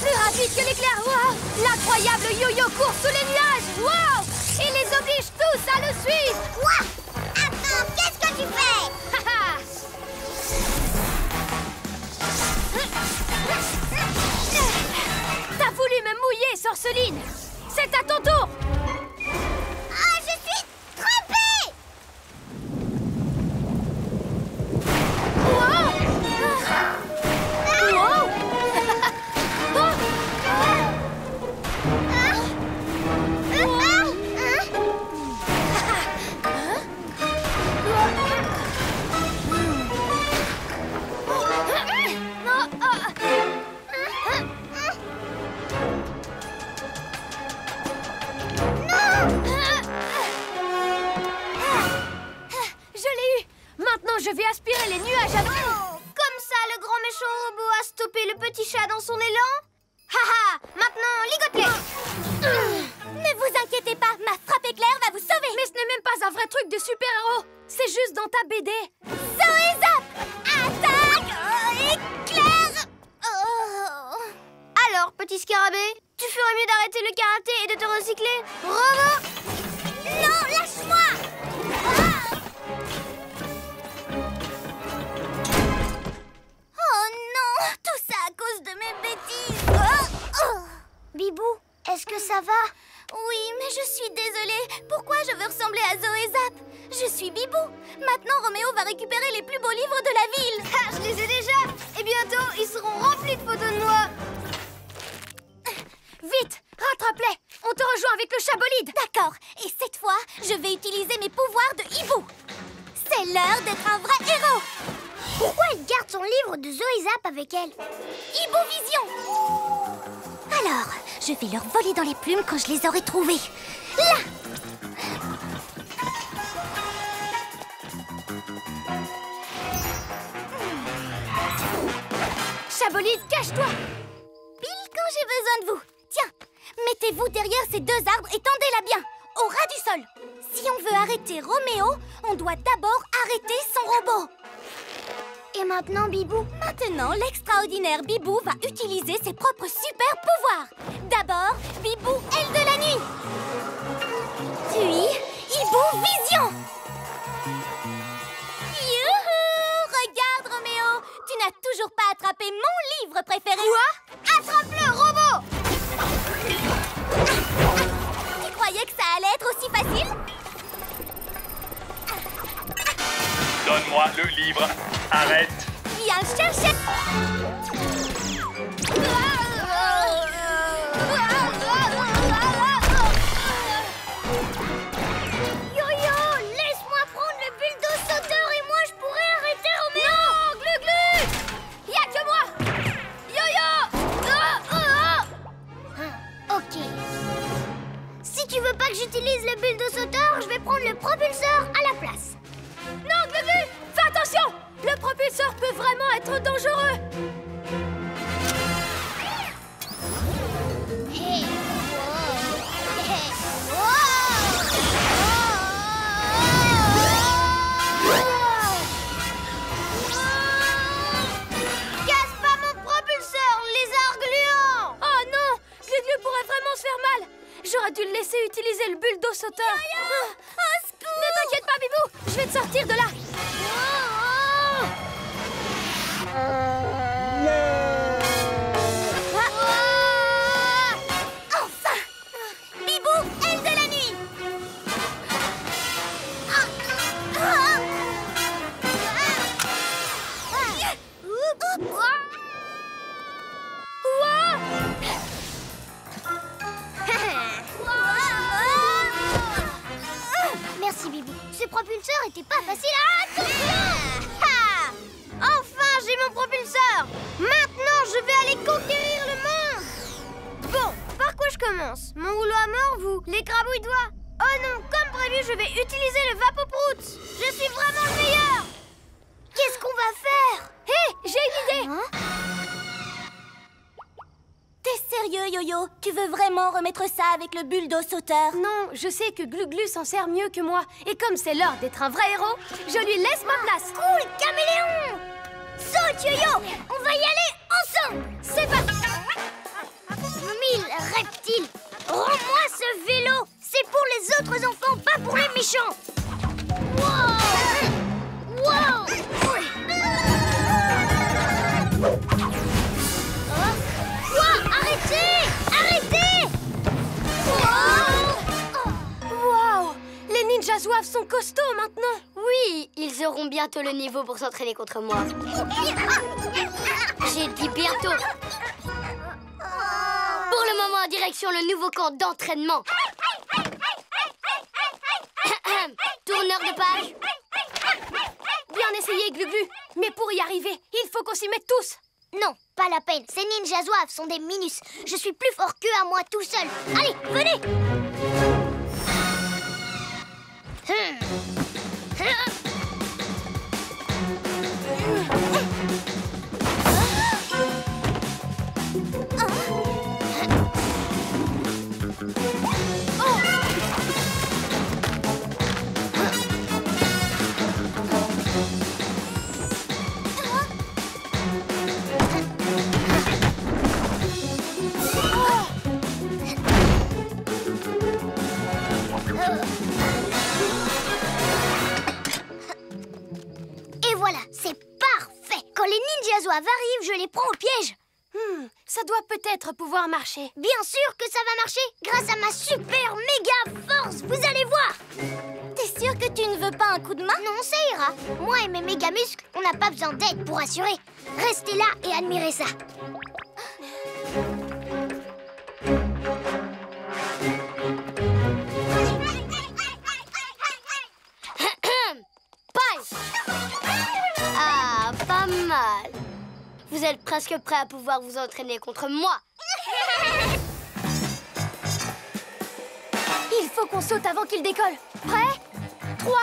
Plus rapide que l'éclair. Wow! L'incroyable Yo-Yo court sous les nuages. Wow! Il les oblige tous à le suivre. Quoi? Attends, qu'est-ce que tu fais? T'as voulu me mouiller, Sorceline. C'est à ton tour. Ah, je suis trempée! Wow! Wow! Je vais aspirer les nuages à... Comme ça, le grand méchant robot a stoppé le petit chat dans son élan? Haha! Maintenant, ligote-les! Ne vous inquiétez pas, ma frappe éclair va vous sauver. Mais ce n'est même pas un vrai truc de super-héros. C'est juste dans ta BD. Zoé Zap! Attaque! Éclair! Alors, petit scarabée, tu ferais mieux d'arrêter le karaté et de te recycler. Robot! Non, lâche-moi! Oh non! Tout ça à cause de mes bêtises! que ça va? Oui, mais je suis désolée. Pourquoi je veux ressembler à Zoé Zap? Je suis Bibou. Maintenant, Roméo va récupérer les plus beaux livres de la ville. Ah, je les ai déjà. Et bientôt, ils seront remplis de photos de moi. Vite, rattrape-les. On te rejoint avec le chabolide. D'accord. Et cette fois, je vais utiliser mes pouvoirs de hibou. C'est l'heure d'être un vrai héros. Pourquoi elle garde son livre de Zoé Zap avec elle? Hibou Vision. Alors, je vais leur voler dans les plumes quand je les aurai trouvés. Là! Chabolide, cache-toi. Pile quand j'ai besoin de vous. Tiens, mettez-vous derrière ces deux arbres et tendez-la bien, au ras du sol. Si on veut arrêter Roméo, on doit d'abord arrêter son robot. Et maintenant, Bibou? Maintenant, l'extraordinaire Bibou va utiliser ses propres super pouvoirs. D'abord, Bibou, aile de la nuit. Puis, Hibou Vision. Youhou! Regarde, Roméo, tu n'as toujours pas attrapé mon livre préféré. Quoi? Attrape-le, robot! Tu croyais que ça allait être aussi facile? Donne-moi le livre. Arrête. Viens le chercher. Yo-yo, laisse-moi prendre le bulldozer sauteur et moi je pourrais arrêter Roméo. Non, Glu-Glu. Y'a que moi. Yo-yo. Ok. Si tu veux pas que j'utilise le bulldozer sauteur, je vais prendre le propulseur à la place. Non, Glu-Glu, fais attention. Le propulseur peut vraiment être dangereux. Hey. Casse pas mon propulseur, lézard gluant! Oh non, Glu-Glu pourrait vraiment se faire mal. J'aurais dû le laisser utiliser le bulldozer sauteur. Au secours! Ne t'inquiète pas, Bibou, je vais te sortir de là. Enfin! Bibou, aile de la nuit! Merci, Bibou. Ce propulseur était pas facile à Ha! Enfin, j'ai mon propulseur! Maintenant, je vais aller conquérir le monde! Bon, par quoi je commence? Mon rouleau à mort, vous? Les crabouilles de doigts? Oh non, comme prévu, je vais utiliser le Vapoprout! Je suis vraiment le meilleur! Qu'est-ce qu'on va faire? Hé, j'ai une idée. T'es sérieux, Yo-Yo? Tu veux vraiment remettre ça avec le bulldozer sauteur? Non, je sais que Glu-Glu s'en sert mieux que moi. Et comme c'est l'heure d'être un vrai héros, je lui laisse ma place. Cool, caméléon! Saute, Yo-Yo! On va y aller ensemble! C'est parti. 1000 reptiles! Rends-moi ce vélo! C'est pour les autres enfants, pas pour les méchants! Wow! Wow! Quoi? Arrêtez! Arrêtez! Waouh, les ninjas zouaves sont costauds maintenant. Oui, ils auront bientôt le niveau pour s'entraîner contre moi. J'ai dit bientôt. Pour le moment, direction le nouveau camp d'entraînement. Tourneur de page. Bien essayé, Glu-Glu. Mais pour y arriver, il faut qu'on s'y mette tous. Non, pas la peine. Ces ninjas zouaves sont des minus. Je suis plus fort qu'eux à moi tout seul. Allez, venez! peut-être pouvoir marcher. Bien sûr que ça va marcher, grâce à ma super méga force, vous allez voir. T'es sûr que tu ne veux pas un coup de main? Non, ça ira. Moi et mes méga muscles, on n'a pas besoin d'aide pour assurer. Restez là et admirez ça. Punch! Ah, pas mal. Vous êtes presque prêts à pouvoir vous entraîner contre moi. Il faut qu'on saute avant qu'il décolle. Prêt? 3,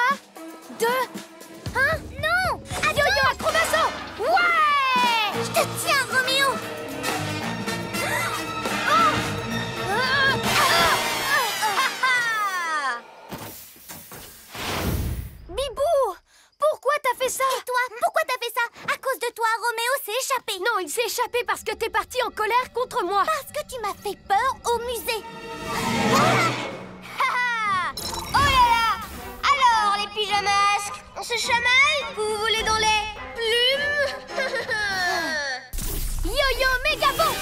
2, 1, non! Yo-yo acrobasso! Ouais! Je te tiens, Roméo! Bibou! Pourquoi t'as fait ça? Et toi, pourquoi t'as fait ça? À cause de toi, Roméo s'est échappé. Non, il s'est échappé parce que t'es parti en colère contre moi. Parce que tu m'as fait peur au musée. Oh là là! Alors, les pyjamasques, on se chamaille? Vous voulez dans les plumes? Yo-yo méga bon!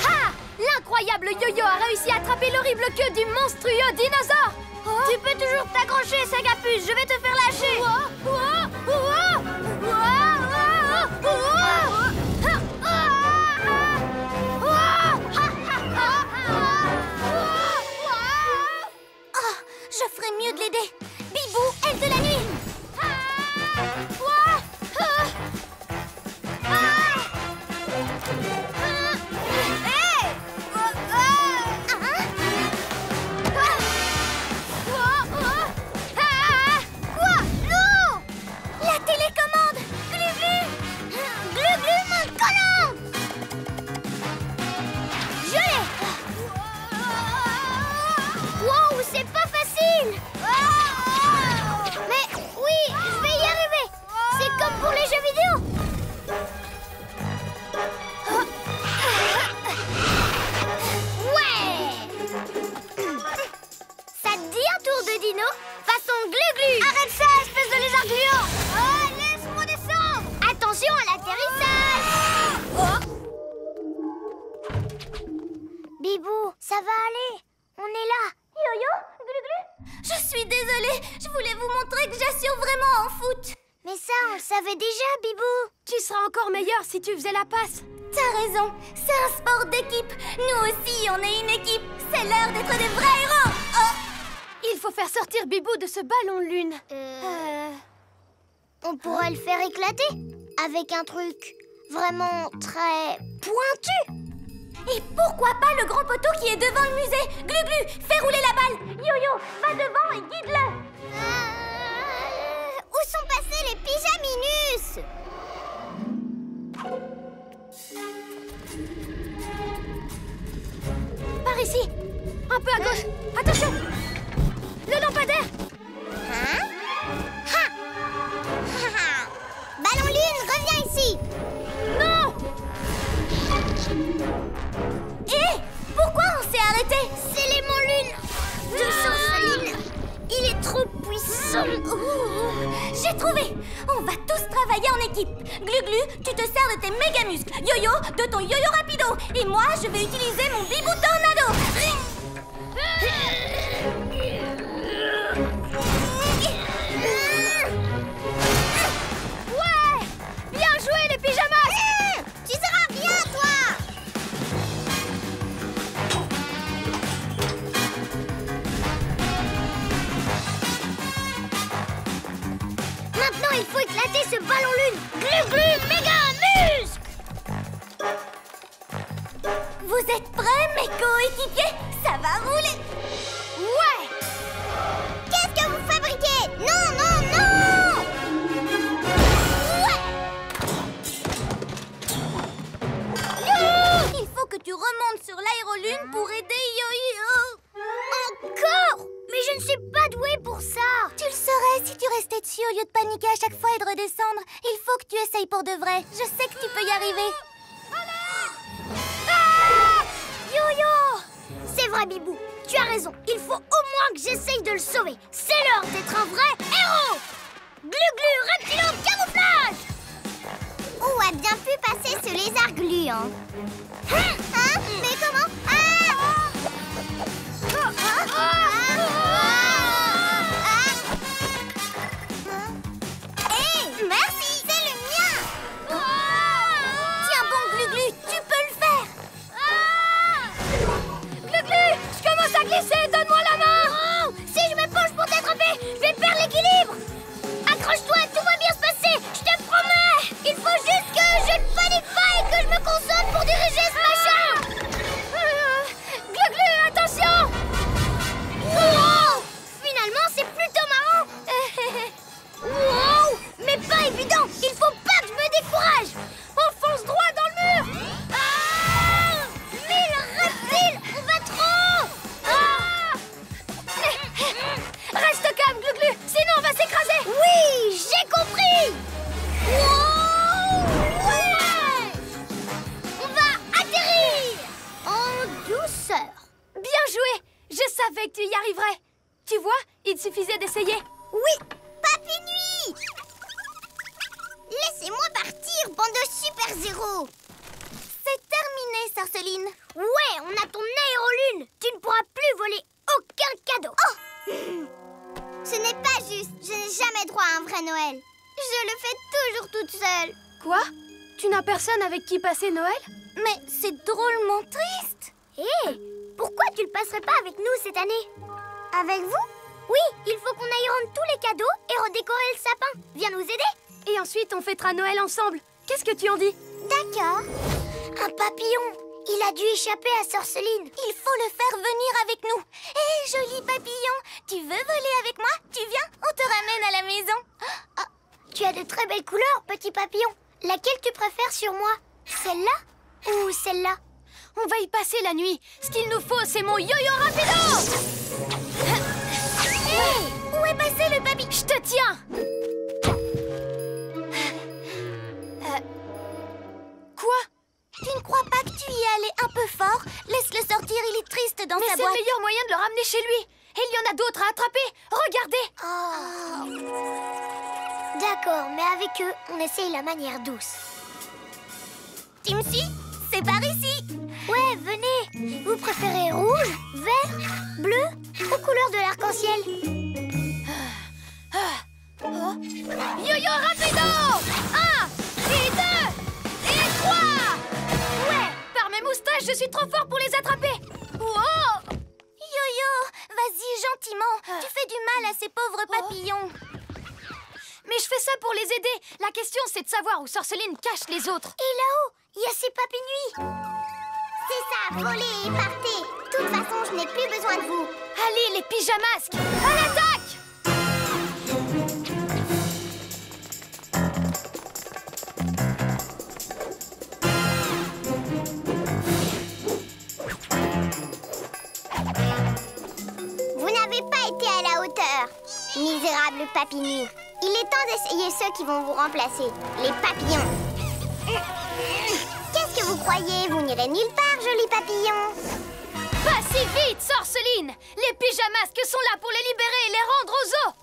Ha! L'incroyable yo-yo a réussi à attraper l'horrible queue du monstrueux dinosaure. Tu peux toujours t'accrocher, Sagapus, je vais te faire lâcher. Oh, je ferais mieux de l'aider. Bibou, aile de la nuit. Quoi? Non! La télécommande. Glu-glu. Glu-glu, mon collant! Je l'ai! Wow, c'est pas facile! Mais oui, je vais y arriver! C'est comme pour les jeux vidéo! Ouais! Ça te dit un tour de dino? Façon glu-glu! Arrête ça, espèce de lézard gluant! Oh, laisse-moi descendre! Attention à l'atterrissage! Bibou, ça va aller. On est là. Yo-yo, Glu-glu. Je suis désolée, je voulais vous montrer que j'assure vraiment en foot. Mais ça, on le savait déjà, Bibou. Tu seras encore meilleur si tu faisais la passe. T'as raison, c'est un sport d'équipe. Nous aussi, on est une équipe. C'est l'heure d'être des vrais héros. Oh. Il faut faire sortir Bibou de ce ballon lune. On pourrait le faire éclater avec un truc vraiment très pointu. Et pourquoi pas le grand poteau qui est devant le musée? Glu-glu, fais rouler la balle. Yo-yo, va devant et guide-le. Où sont passés les pyjaminus? Par ici. Un peu à gauche. Attention. Le lampadaire. Ballon lune, reviens ici. Non! Hé, pourquoi on s'est arrêté? C'est l'aimant lune de Chanceline. Il est trop puissant. J'ai trouvé. On va tous travailler en équipe. Glu-glu, tu te sers de tes méga muscles. Yo-yo, de ton yo-yo rapido. Et moi, je vais utiliser mon bibou tornado. Ouais! Bien joué les pyjamas! Tu seras bien, toi. Maintenant, il faut éclater ce ballon lune. Glu-glu, méga muscle. Vous êtes prêts, mes coéquipiers? Ça va rouler. Ouais! Qu'est-ce que vous fabriquez? Non, non, non. Il faut que tu remontes sur l'aérolune pour aider Yo-Yo. Encore? Mais je ne suis pas douée pour ça. Tu le saurais si tu restais dessus au lieu de paniquer à chaque fois et de redescendre. Il faut que tu essayes pour de vrai. Je sais que tu peux y arriver. Yo-yo! C'est vrai, Bibou. Tu as raison. Il faut au moins que j'essaye de le sauver. C'est l'heure d'être un vrai héros. Glu-glu, reptilo, camouflage. ce lézard gluant. Hein? Mais comment? Hé, merci, c'est le mien. Tiens bon, Glu-Glu, tu peux le faire. Glu-Glu, je commence à glisser, donne-moi la main. Si je me penche pour t'attraper, je vais perdre l'équilibre. Accroche-toi, tout va bien se passer, je te promets. Il faut juste que je ne panique pas et que je me concentre pour diriger ce machin. Glu-Glu, attention. Wow! Finalement, c'est plutôt marrant. Wow! Mais pas évident, il faut pas que je me décourage. On fonce droit dans le mur. Mais le reptile, on va trop. Reste calme, Glu-Glu, sinon on va s'écraser. Oui, j'ai compris. Wow! Ouais! On va atterrir en douceur. Bien joué. Je savais que tu y arriverais. Tu vois, il suffisait d'essayer. Oui, Papy Nuit. Laissez-moi partir, bande de super-héros. C'est terminé, Sorceline. Ouais, on a ton aérolune. Tu ne pourras plus voler aucun cadeau. Oh! Ce n'est pas juste. Je n'ai jamais droit à un vrai Noël. Je le fais toujours toute seule. Quoi? Tu n'as personne avec qui passer Noël? Mais c'est drôlement triste. Hé, pourquoi tu le passerais pas avec nous cette année? Avec vous? Oui, il faut qu'on aille rendre tous les cadeaux et redécorer le sapin. Viens nous aider. Et ensuite on fêtera Noël ensemble. Qu'est-ce que tu en dis? D'accord. Un papillon. Il a dû échapper à Sorceline. Il faut le faire venir avec nous. Hé, joli papillon, tu veux voler avec moi? Tu viens? On te ramène à la maison. Ah, tu as de très belles couleurs, petit papillon. Laquelle tu préfères sur moi? Celle-là ou celle-là? On va y passer la nuit. Ce qu'il nous faut, c'est mon yo-yo rapido. Hé, où est passé le papillon? Je te tiens. Quoi? Tu ne crois pas que tu y es allé un peu fort? Laisse-le sortir, il est triste dans Mais sa c'est le boîte. meilleur moyen de le ramener chez lui. Et il y en a d'autres à attraper. Regardez. D'accord, mais avec eux, on essaye la manière douce. Timsy, c'est par ici. Ouais, venez. Vous préférez rouge, vert, bleu ou couleur de l'arc-en-ciel? Yo-yo rapido. 1 et 2 et 3. Ouais, par mes moustaches, je suis trop fort pour les attraper. Wow. Yo-yo, vas-y gentiment. Tu fais du mal à ces pauvres papillons. Mais je fais ça pour les aider. La question, c'est de savoir où Sorceline cache les autres. Et là-haut, il y a ces Papy Nuit. C'est ça, volez et partez. De toute façon, je n'ai plus besoin de vous. Allez, les pyjamasques, à l'attaque! Vous n'avez pas été à la hauteur, misérable Papy Nuit. Il est temps d'essayer ceux qui vont vous remplacer, les papillons. Qu'est-ce que vous croyez? Vous n'irez nulle part, joli papillon. Pas si vite, Sorceline! Les pyjamasques sont là pour les libérer et les rendre aux eaux!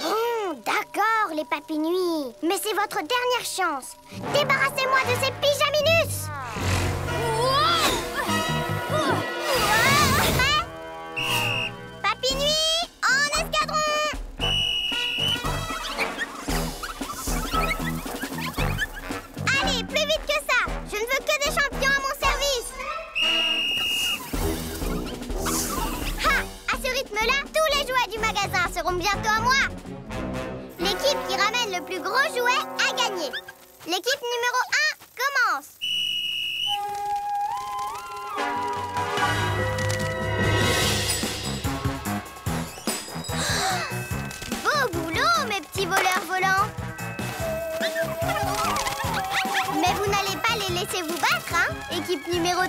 Bon, d'accord, les Papy Nuit. Mais c'est votre dernière chance. Débarrassez-moi de ces pyjaminus. Papy Nuit, en escadron. Allez, plus vite que ça. Je ne veux que des champions à mon service. Ha! À ce rythme-là, tous les jouets du magasin seront bientôt à moi. L'équipe qui ramène le plus gros jouet a gagné. L'équipe numéro 1 commence. Beau boulot, mes petits voleurs volants. Mais vous n'allez pas les laisser vous battre, hein, équipe numéro 2.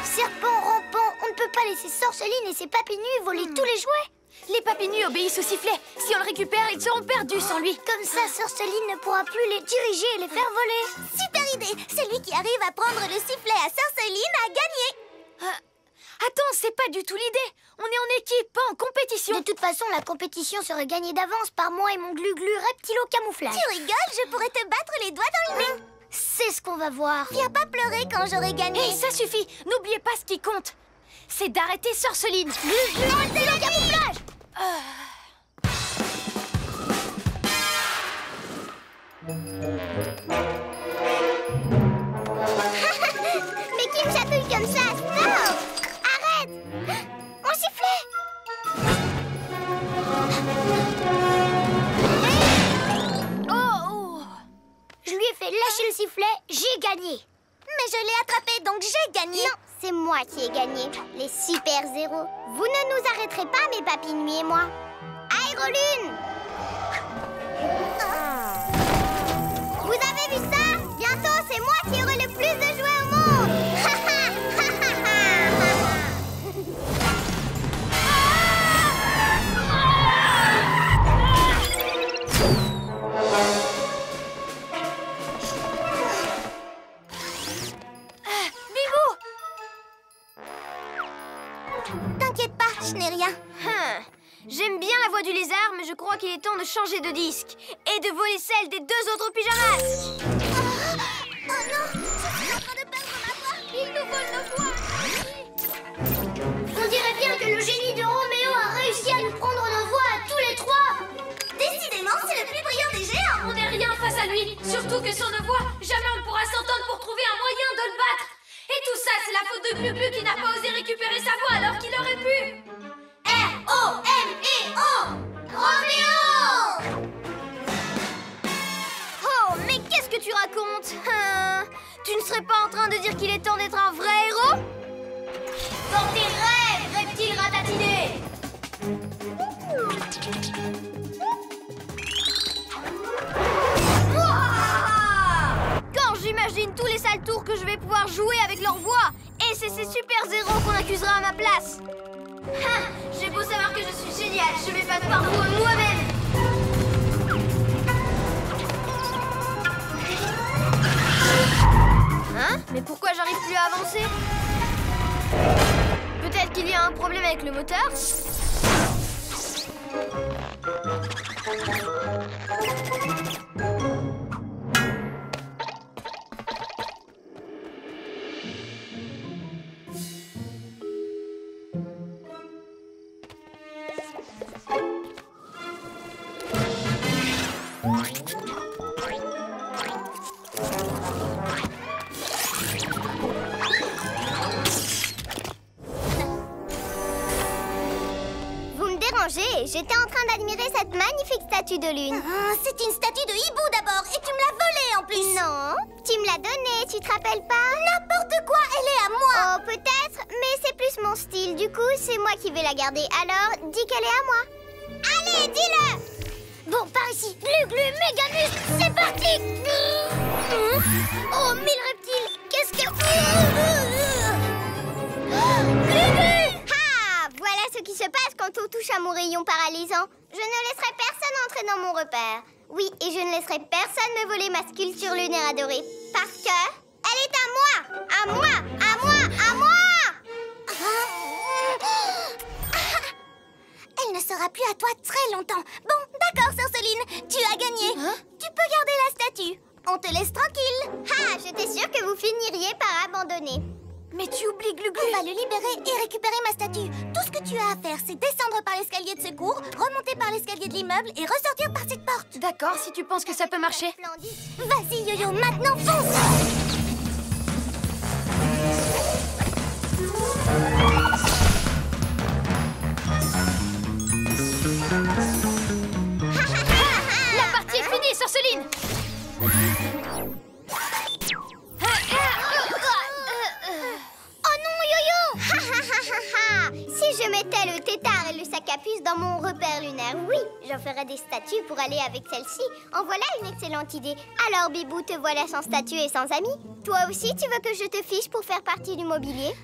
Serpent rampant, on ne peut pas laisser Sorceline et ses Papy Nuit voler tous les jouets. Les Papy Nuit obéissent au sifflet. Si on le récupère, ils seront perdus sans lui. Comme ça, Sorceline ne pourra plus les diriger et les faire voler. Super idée. Celui qui arrive à prendre le sifflet à Sorceline a gagné. Attends, c'est pas du tout l'idée. On est en équipe, pas en compétition. De toute façon, la compétition serait gagnée d'avance par moi et mon glu-glu reptilo camouflage. Tu rigoles, je pourrais te battre les doigts dans le nez. C'est ce qu'on va voir. Viens pas pleurer quand j'aurai gagné. Hé, ça suffit. N'oubliez pas ce qui compte. C'est d'arrêter Sœur Soline. Arrêtez le camouflage. Mais qui me chatouille comme ça? Stop! Arrête! Mon sifflet! Oh! Je lui ai fait lâcher le sifflet, j'ai gagné. Mais je l'ai attrapé, donc j'ai gagné. Non, c'est moi qui ai gagné. Les super-héros. Vous ne nous arrêterez pas, mes papis nuits et moi. Aérolune! Vous avez vu ça? Bientôt, c'est moi qui aurai le plus de jouets au monde! T'inquiète pas, je n'ai rien. J'aime bien la voix du lézard, mais je crois qu'il est temps de changer de disque et de voler celle des 2 autres pyjamas. Oh non, je suis en train de perdre ma voix. Ils nous volent nos voix. On dirait bien que le génie de Roméo a réussi à nous prendre nos voix à tous les trois. Décidément, c'est le plus brillant des géants. On n'est rien face à lui. Surtout que sans nos voix, jamais on ne pourra s'entendre pour trouver un moyen de le battre. Et tout ça, c'est la faute de Glu-Glu qui n'a pas osé récupérer sa voix alors qu'il aurait pu. R-O-M-E-O! Roméo! Oh, mais qu'est-ce que tu racontes? Tu ne serais pas en train de dire qu'il est temps d'être un vrai héros? Dans tes rêves, reptile ratatiné! Quand j'imagine tous les sales tours que je vais pouvoir jouer avec leur voix, et c'est ces super-héros qu'on accusera à ma place. J'ai beau savoir que je suis géniale, je vais pas parfois moi-même. Hein? Mais pourquoi j'arrive plus à avancer? Peut-être qu'il y a un problème avec le moteur? J'étais en train d'admirer cette magnifique statue de lune. C'est une statue de hibou d'abord, et tu me l'as volée en plus. Non, tu me l'as donnée, tu te rappelles pas? N'importe quoi, elle est à moi. Oh, peut-être, mais c'est plus mon style. Du coup, c'est moi qui vais la garder. Alors, dis qu'elle est à moi. Allez, dis-le! Bon, par ici. Glu-glu, Méganus, c'est parti! Oh, mille reptiles, qu'est-ce que... Glu-glu! Voilà ce qui se passe quand on touche à mon rayon paralysant. Je ne laisserai personne entrer dans mon repère. Oui, et je ne laisserai personne me voler ma sculpture lunaire adorée. Parce que elle est à moi! À moi! À moi! À moi! Elle ne sera plus à toi très longtemps. Bon, d'accord, Sœur Soline, tu as gagné. Tu peux garder la statue. On te laisse tranquille. Ah, j'étais sûre que vous finiriez par abandonner. Mais tu oublies Glu-Glu. On va le libérer et récupérer ma statue. Tout ce que tu as à faire, c'est descendre par l'escalier de secours, remonter par l'escalier de l'immeuble et ressortir par cette porte. D'accord, si tu penses que ça peut marcher. Vas-y, Yo-Yo, maintenant fonce! La partie est finie, Sœur Soline. Si je mettais le tétard et le sac à puce dans mon repère lunaire, oui, j'en ferais des statues pour aller avec celle-ci. En voilà une excellente idée. Alors, Bibou, te voilà sans statue et sans amis. Toi aussi, tu veux que je te fiche pour faire partie du mobilier?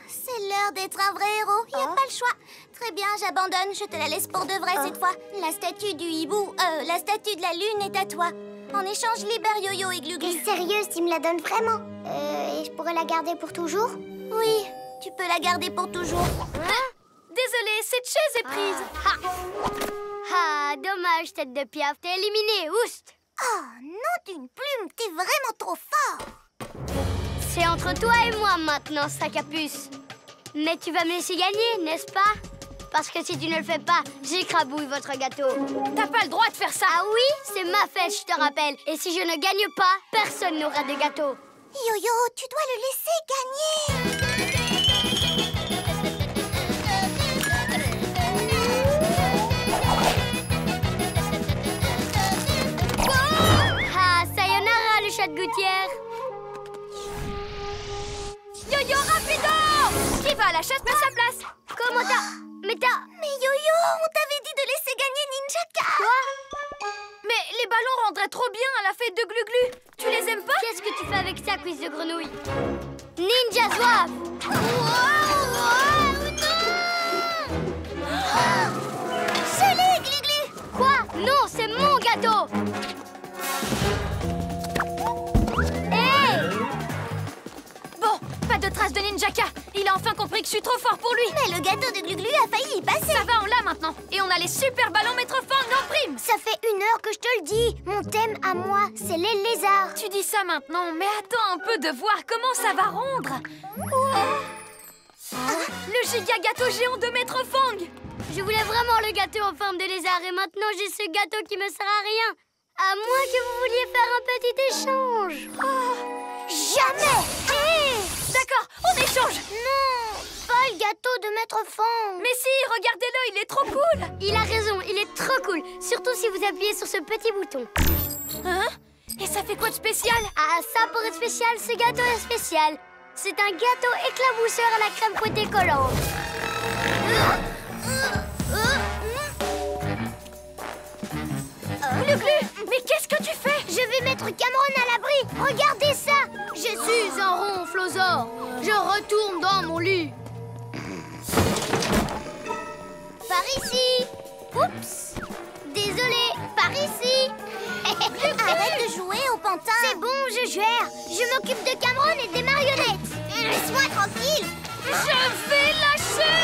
C'est l'heure d'être un vrai héros. Il n'y a pas le choix. Très bien, j'abandonne. Je te la laisse pour de vrai cette fois. La statue du hibou, la statue de la lune est à toi. En échange, libère Yo-Yo et Glu-Glu. T'es sérieuse, tu me la donnes vraiment? Et je pourrais la garder pour toujours? Oui, tu peux la garder pour toujours. Désolée, cette chaise est prise. Ah, dommage, tête de piaf, t'es éliminée, oust! Oh, non d'une plume, t'es vraiment trop fort. C'est entre toi et moi maintenant, sac à puce. Mais tu vas me laisser gagner, n'est-ce pas? Parce que si tu ne le fais pas, j'écrabouille votre gâteau. T'as pas le droit de faire ça. Ah oui? C'est ma fête, je te rappelle. Et si je ne gagne pas, personne n'aura de gâteau. Yo-Yo, tu dois le laisser gagner. Ah, sayonara, le chat de gouttière. Yo-Yo, rapido! Qui va à la chasse à sa place? Comment t'as... Mais Yo-Yo, on t'avait dit de laisser gagner Ninjaka. Quoi? Mais les ballons rendraient trop bien à la fête de Glu-Glu. Tu les aimes pas? Qu'est-ce que tu fais avec ça, cuisse de grenouille? Ninja Zouave! Je l'ai, Glu-Glu. Quoi? Non, c'est mon gâteau! Hey! Bon, pas de traces de Ninjaka. Il a enfin compris que je suis trop fort pour lui. Mais le gâteau de Glu-Glu a failli y passer. Ça va, on l'a maintenant. Et on a les super ballons Métrophone en prime. Ça fait 1 heure que je te le dis. Mon thème à moi, c'est les lézards. Tu dis ça maintenant, mais attends un peu de voir comment ça va rendre. Le giga gâteau géant de Métrofang. Je voulais vraiment le gâteau en forme de lézard et maintenant j'ai ce gâteau qui me sert à rien. À moins que vous vouliez faire un petit échange. Jamais. Hey! D'accord, on échange. Non, pas le gâteau de Maître Fang. Mais si, regardez-le, il est trop cool. Il a raison, il est trop cool. Surtout si vous appuyez sur ce petit bouton. Hein? Et ça fait quoi de spécial? Ah, ça pour être spécial, ce gâteau est spécial. C'est un gâteau éclabousseur à la crème fouettée collante. Glu-Glu, mais qu'est-ce que tu fais? Je vais mettre Cameron à l'abri. Regardez ça. Je suis un ronflosaure. Je retourne dans mon lit. Par ici. Oups. Désolée, par ici. Arrête de jouer au pantin. C'est bon, je gère. Je m'occupe de Cameron et des marionnettes. Laisse-moi tranquille. Je vais lâcher.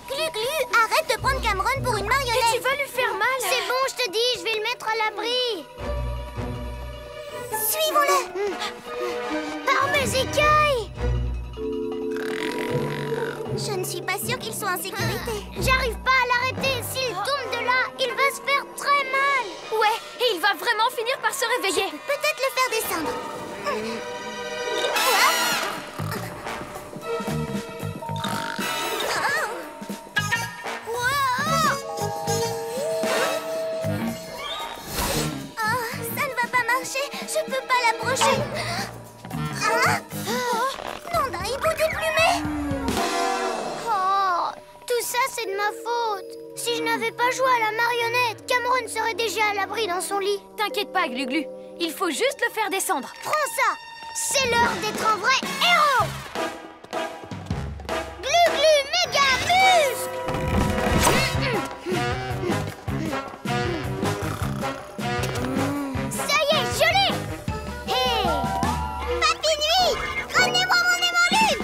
Glu-Glu, arrête de prendre Cameron pour une Et marionnette. tu vas lui faire mal. C'est bon, je te dis, je vais le mettre à l'abri. Suivons-le. Par mes écailles. Je ne suis pas sûre qu'il soit en sécurité. J'arrive pas à l'arrêter. S'il tombe de là, il va se faire très mal. Ouais, et il va vraiment finir par se réveiller. Peut-être le faire descendre. Ça ne va pas marcher. Je peux pas l'approcher. Non d'un hibou déplumé. Oh, tout ça, c'est de ma faute. Si je n'avais pas joué à la marionnette, Cameron serait déjà à l'abri dans son lit. T'inquiète pas, Glu-Glu. Il faut juste le faire descendre. Prends ça. C'est l'heure d'être un vrai héros. Glu-Glu méga muscle. Ça y est, je l'ai. Hey. Papy Nuit, ramenez-moi mon hémorroïde.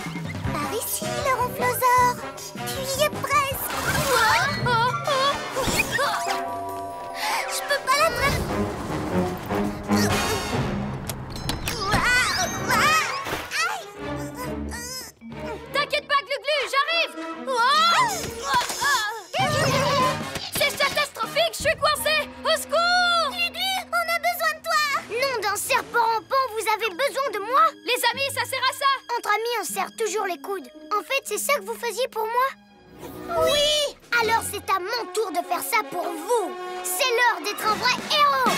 Par ici, le ronflosaure. Tu y es presque. Je peux pas l'attraper. T'inquiète pas, Glu-Glu, j'arrive. C'est catastrophique, je suis coincée. Au secours. Glu-Glu, on a besoin de toi. Nom d'un serpent rampant, vous avez besoin de moi? Les amis, ça sert à ça. Entre amis, on serre toujours les coudes. En fait, c'est ça que vous faisiez pour moi? Oui! Alors c'est à mon tour de faire ça pour vous. C'est l'heure d'être un vrai héros.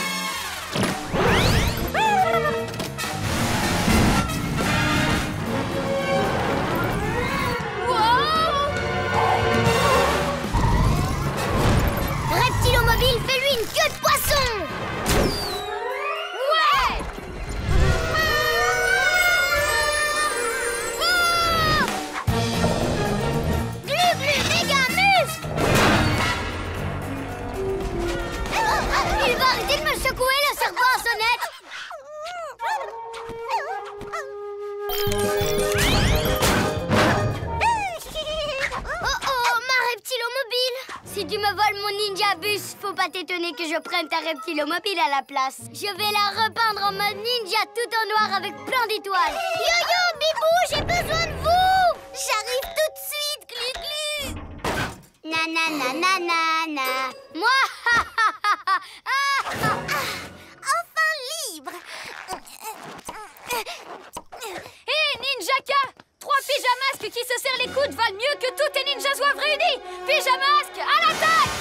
Reptilomobile, fais-lui une queue de poisson. Ouais! Glu-Glu méga muscle. Il va arrêter de me si tu me voles mon ninja bus, faut pas t'étonner que je prenne ta reptilomobile à la place. Je vais la repeindre en mode ninja tout en noir avec plein d'étoiles. Yo-yo, Bibou, j'ai besoin de vous! J'arrive tout de suite, Glu-Glu. Nanananana. Moi, Enfin libre. Hé, Ninjaka! 3 pyjamasques qui se serrent les coudes valent mieux que tous tes ninjas zouaves réunis! Pyjamasques, à l'attaque!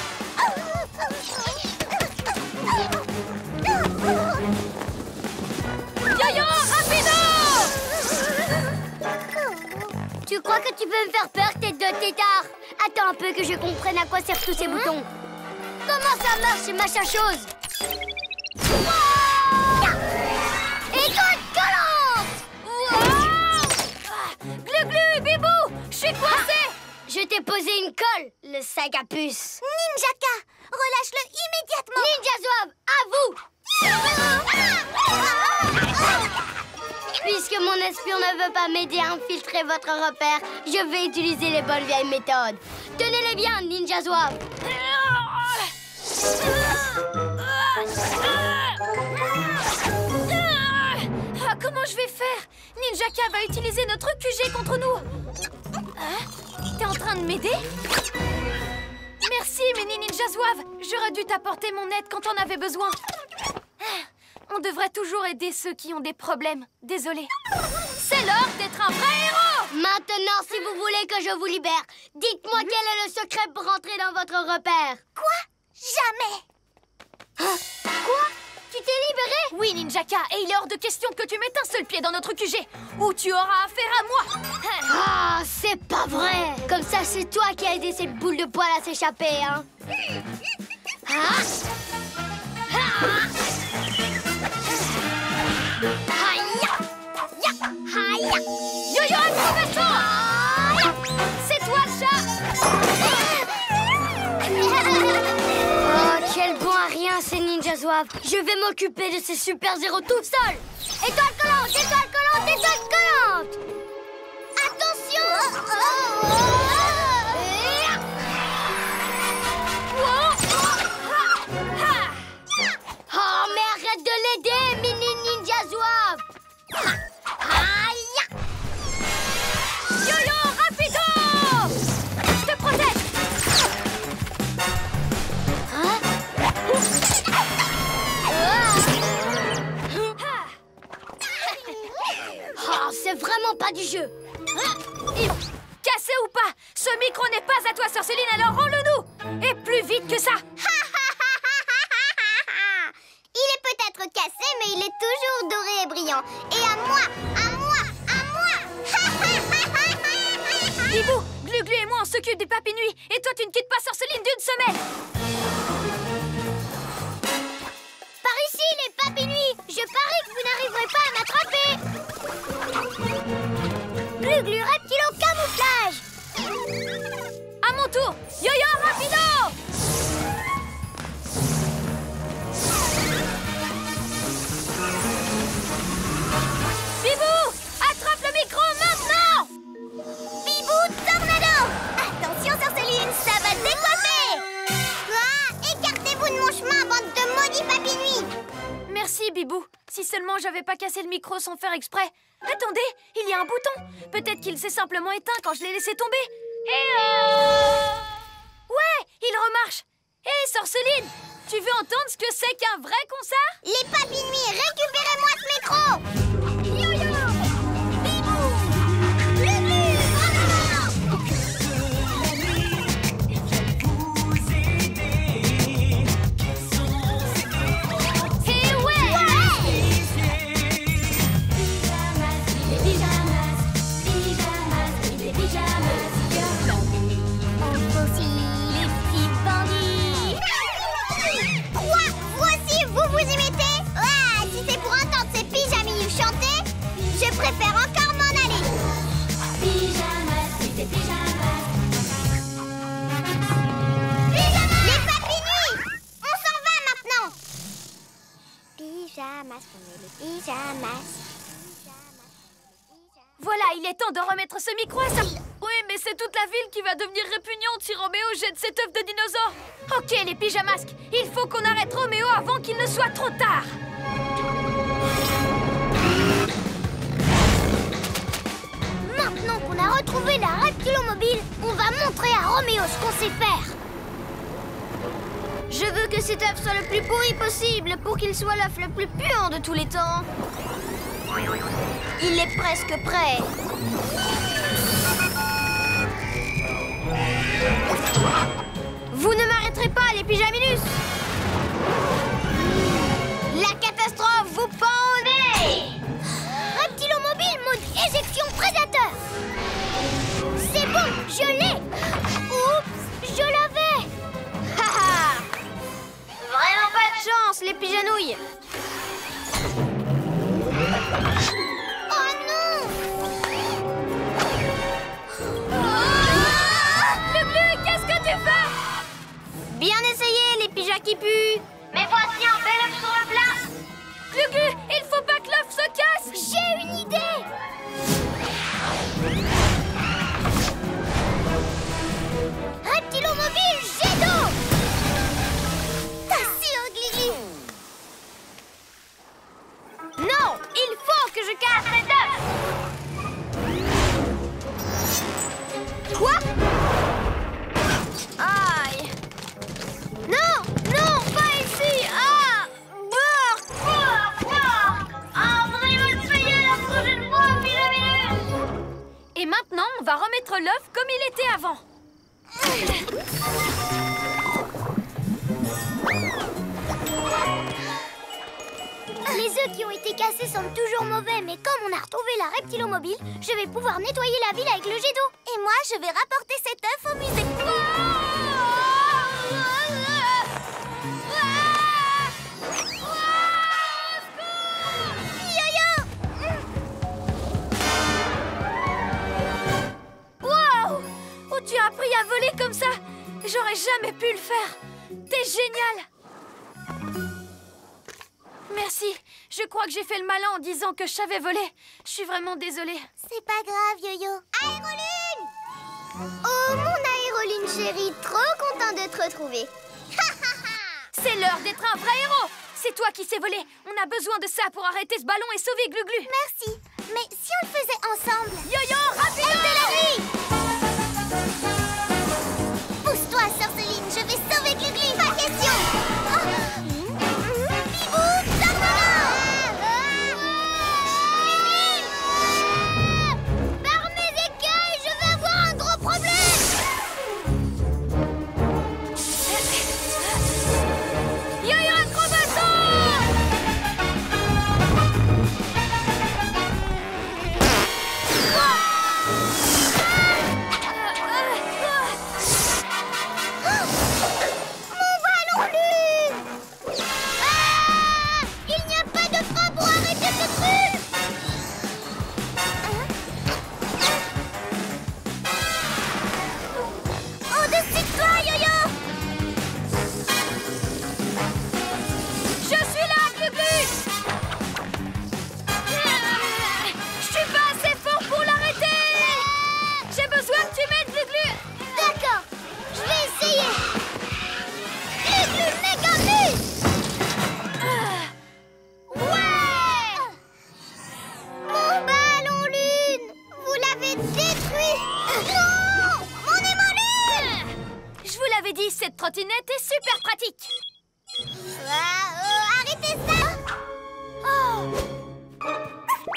Yo-yo, rapido! tu crois que tu peux me faire peur, tête de tétard? Attends un peu que je comprenne à quoi servent tous ces boutons. Comment ça marche, ces machins choses? École collante! Glu-glu, Bibou! Je suis coincé! Je t'ai posé une colle, le sac à puce. Ninjaka, relâche-le immédiatement. Ninja Zouave, à vous! Puisque mon espion ne veut pas m'aider à infiltrer votre repère, je vais utiliser les bonnes vieilles méthodes. Tenez-les bien, Ninja Zouave. Ah, comment je vais faire? Ninjaka va utiliser notre QG contre nous. Hein? T'es en train de m'aider? Merci, Mini Ninja Zouave. J'aurais dû t'apporter mon aide quand on avait besoin. On devrait toujours aider ceux qui ont des problèmes. Désolée. C'est l'heure d'être un vrai héros! Maintenant, si vous voulez que je vous libère, dites-moi quel est le secret pour rentrer dans votre repère. Quoi? Jamais. Quoi? Tu t'es libéré? Oui, Ninjaka, et il est hors de question que tu mettes un seul pied dans notre QG, ou tu auras affaire à moi. Ah, c'est pas vrai. Comme ça, c'est toi qui as aidé cette boule de poil à s'échapper, hein? Yo-yo, attrape-toi! C'est toi le chat! Oh, quel bon à rien, ces ninja zouaves. Je vais m'occuper de ces super-héros tout seul. Étoile collante, étoile collante, étoile collante. Attention! Oh, mais arrête de l'aider, mini ninja zouave. Yo-yo, rapido! Je te protège! Oh, c'est vraiment pas du jeu. Cassé ou pas, ce micro n'est pas à toi, Sœur Céline, alors rends-le-nous! Et plus vite que ça! Il est peut-être cassé, mais il est toujours doré et brillant. Et à moi, à moi, à moi. Bibou, Glu-Glu et moi, on s'occupe des papinouis. Et toi, tu ne quittes pas Sœur Céline d'une semaine. Par ici, les papinouis. Je parie que vous n'arriverez pas à m'attraper. Glu-Glu, reptilo camouflage. À mon tour, yo-yo, rapido! Bibou, attrape le micro maintenant! Bibou, tornado. Attention, Sœur Céline, ça va décoiffer. Écartez-vous de mon chemin, bande de maudits papinouis. Merci, Bibou. Si seulement j'avais pas cassé le micro sans faire exprès. Attendez, il y a un bouton. Peut-être qu'il s'est simplement éteint quand je l'ai laissé tomber. Ouais, il remarche. Hé, Sœur Céline, tu veux entendre ce que c'est qu'un vrai concert? Les papinouis, récupérez-moi ce micro. Yo-yo, Bibou, Glu-Glu, en avant. Et ouais! On aussi les petits bandits. Quoi? Vous aussi, vous imitez? Ouais, si c'est pour entendre ces pyjamis chanter, je préfère encore m'en aller. Les papinouis, on s'en va maintenant. Pyjamas, on est les pyjamas. Voilà, il est temps de remettre ce micro à sa... Oui, Oui, mais c'est toute la ville qui va devenir répugnante si Roméo jette cet œuf de dinosaure. Ok, les pyjamasques, il faut qu'on arrête Roméo avant qu'il ne soit trop tard. Maintenant qu'on a retrouvé la reptilomobile, on va montrer à Roméo ce qu'on sait faire. Je veux que cet œuf soit le plus pourri possible pour qu'il soit l'œuf le plus puant de tous les temps. Il est presque prêt. Vous ne m'arrêterez pas, les pyjaminus! La catastrophe vous pend au nez! Reptilomobile mode éjection prédateur. C'est bon, je l'ai. Oups, je l'avais. Haha! Vraiment pas de chance, les pyjanouilles! Oh non! Glu-Glu, qu'est-ce que tu fais? Bien essayé, les pyjas qui puent! Mais voici un bel œuf sur le plat! Glu-Glu, il faut pas que l'œuf se casse. J'ai une idée. Reptilomobile jet d'eau. T'assure, Gligli! Non! Il faut que je casse cet œuf! Quoi? Aïe! Non! Non! Pas ici! Ah! Burk! Burk! Burk! Ah, vous allez me le payer la prochaine fois, pyjaminus! Et maintenant, on va remettre l'œuf comme il était avant. Les œufs qui ont été cassés semblent toujours mauvais, mais comme on a retrouvé la reptilomobile, je vais pouvoir nettoyer la ville avec le jet d'eau. Et moi, je vais rapporter cet œuf au musée. Wow! Oh, tu as appris à voler comme ça? J'aurais jamais pu le faire. T'es génial. Merci. Je crois que j'ai fait le malin en disant que je savais voler. Je suis vraiment désolée. C'est pas grave, Yo-Yo. Aéroline! Oh, mon aéroline chérie, trop content de te retrouver. C'est l'heure d'être un vrai héros. C'est toi qui sais voler. On a besoin de ça pour arrêter ce ballon et sauver Glu-Glu. Merci. Mais si on le faisait ensemble? Yo-Yo, rapide! Pousse-toi, Sorceline. Je vais sauver Glu-Glu. Pas question. Bibou, Par mes écueils, je vais avoir un gros problème. Yo-Yo, un gros bâton! Mon ballon lune! Ah! Il n'y a pas de frein pour arrêter ce truc! au-dessus de toi, Yo-Yo. Je suis là, Glu-Glu! Je suis pas assez fort pour l'arrêter! J'ai besoin que tu m'aides, Glu-Glu! D'accord, je vais essayer. Glu-Glu méga muse! Ouais! Mon ballon lune! Vous l'avez détruit! Non! Mon aimant lune! Je vous l'avais dit, cette trottinette est super pratique! Arrêtez ça! Oh!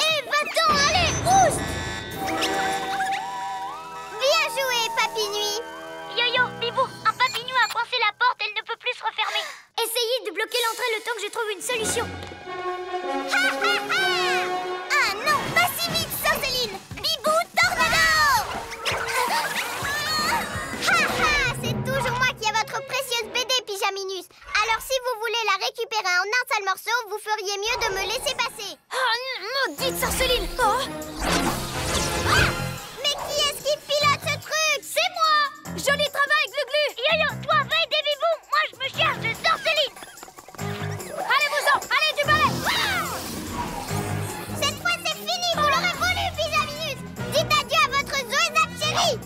Et va-t'en, allez, oust! Bien joué, Papy Nuit! Yo-Yo, Bibou, un papignou a coincé la porte, elle ne peut plus se refermer. Essayez de bloquer l'entrée le temps que je trouve une solution. Ah non, pas si vite, Sorceline. Bibou, tornado. C'est toujours moi qui ai votre précieuse BD, Pyjaminus. Alors si vous voulez la récupérer en un seul morceau, vous feriez mieux de me laisser passer. Oh, maudite Sorceline! Oh! Ah! Mais qui est-ce qui pilote ce truc? C'est moi! Joli travail, Glu-Glu! Yo-Yo, toi, va aider Bibou, moi je me cherche de Sorceline. Allez-vous-en! Allez, du balai! Cette fois c'est fini, vous l'aurez voulu, Pyjaminus. Dites adieu à votre zoézap chérie.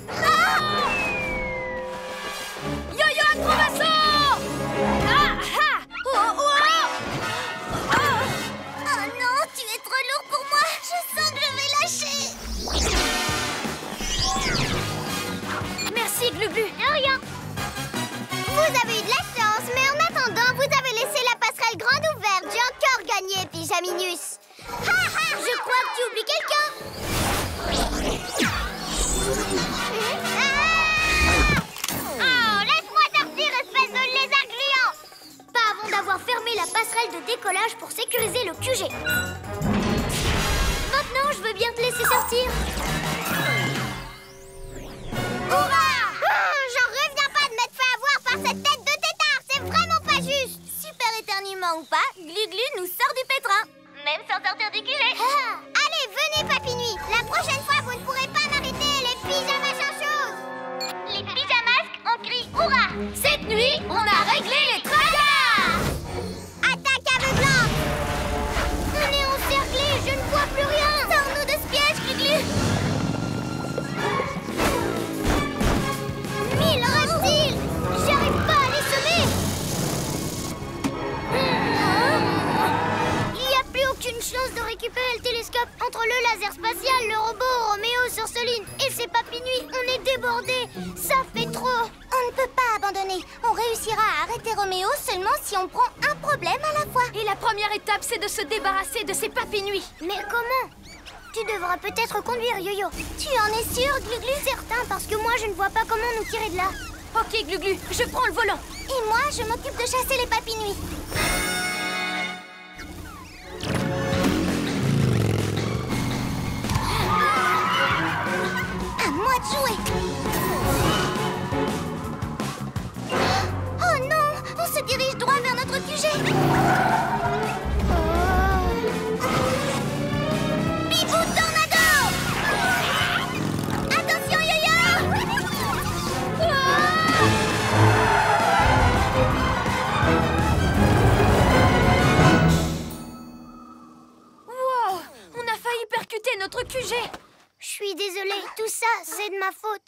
passerelle de décollage pour sécuriser le QG. Maintenant, je veux bien te laisser sortir. Hurrah! J'en reviens pas de m'être fait avoir par cette tête de tétard. C'est vraiment pas juste. Super éternuement ou pas, Glu-Glu nous sort du pétrin. Même sans sortir du QG. Allez, venez, Papy Nuit. La prochaine fois, vous ne pourrez pas m'arrêter, les pyjamas chanchoses. Les pyjamasques ont crié hurrah. Cette nuit, on a réglé les travailleurs. Attaque aveuglante. On est encerclés, je ne vois plus rien. Sors-nous de ce piège, Glu-Glu. 1000 reptiles. J'arrive pas à les semer. Il n'y a plus aucune chance de récupérer le télescope. Entre le laser spatial, le robot, Roméo sur Céline et ses Papy Nuit, on est débordés. Ça fait trop. On ne peut pas abandonner. On réussira à arrêter Roméo seulement si on prend un problème à la fois. Et la première étape, c'est de se débarrasser de ces Papy Nuit. Mais comment? Tu devras peut-être conduire, Yo-Yo. Tu en es sûr, Glu-Glu? Certain, parce que moi, je ne vois pas comment nous tirer de là. Ok, Glu-Glu, je prends le volant. Et moi, je m'occupe de chasser les Papy Nuit. À moi de jouer. Oh non, on se dirige droit vers notre QG. Bibou Tornado! Attention, Yo-Yo! Wow, on a failli percuter notre QG. Je suis désolée, tout ça, c'est de ma faute.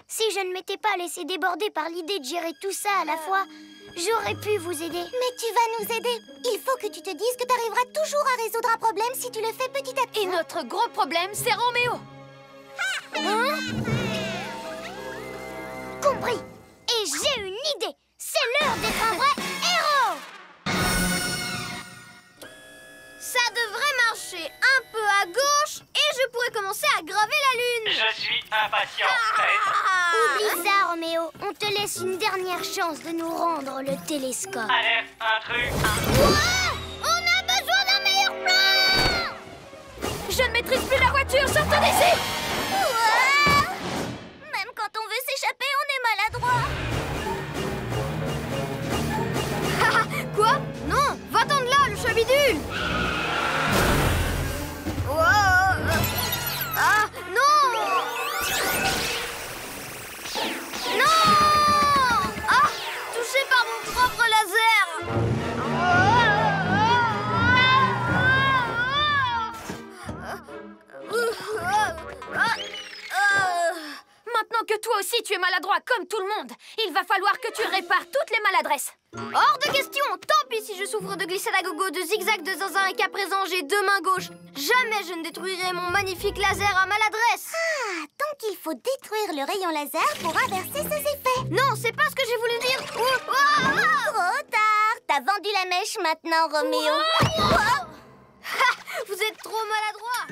Si je ne m'étais pas laissé déborder par l'idée de gérer tout ça à la fois, j'aurais pu vous aider. Mais tu vas nous aider. Il faut que tu te dises que tu arriveras toujours à résoudre un problème si tu le fais petit à petit. Et notre gros problème, c'est Roméo. Compris. Et j'ai une idée. C'est l'heure d'être un vrai héros. Ça devrait marcher un peu à gauche et je pourrais commencer à graver la lune. Je suis impatient. Oublie ça, Roméo. On te laisse une dernière chance de nous rendre le télescope. Alerte, intrus. On a besoin d'un meilleur plan. Je ne maîtrise plus la voiture, sortons d'ici. Ouah! Même quand on veut s'échapper, on est maladroit. Quoi? Non, va-t'en de là, le chat bidule. Ah, non! Non! Ah, touché par mon propre laser! Maintenant que toi aussi tu es maladroit comme tout le monde, il va falloir que tu répares toutes les maladresses. Hors de question! Tant pis si je souffre de glissade à gogo, de zigzag, de zinzin et qu'à présent j'ai deux mains gauches. Jamais je ne détruirai mon magnifique laser à maladresse! Ah, donc il faut détruire le rayon laser pour inverser ses effets. Non, c'est pas ce que j'ai voulu dire! Trop tard. T'as vendu la mèche maintenant, Roméo. Vous êtes trop maladroit!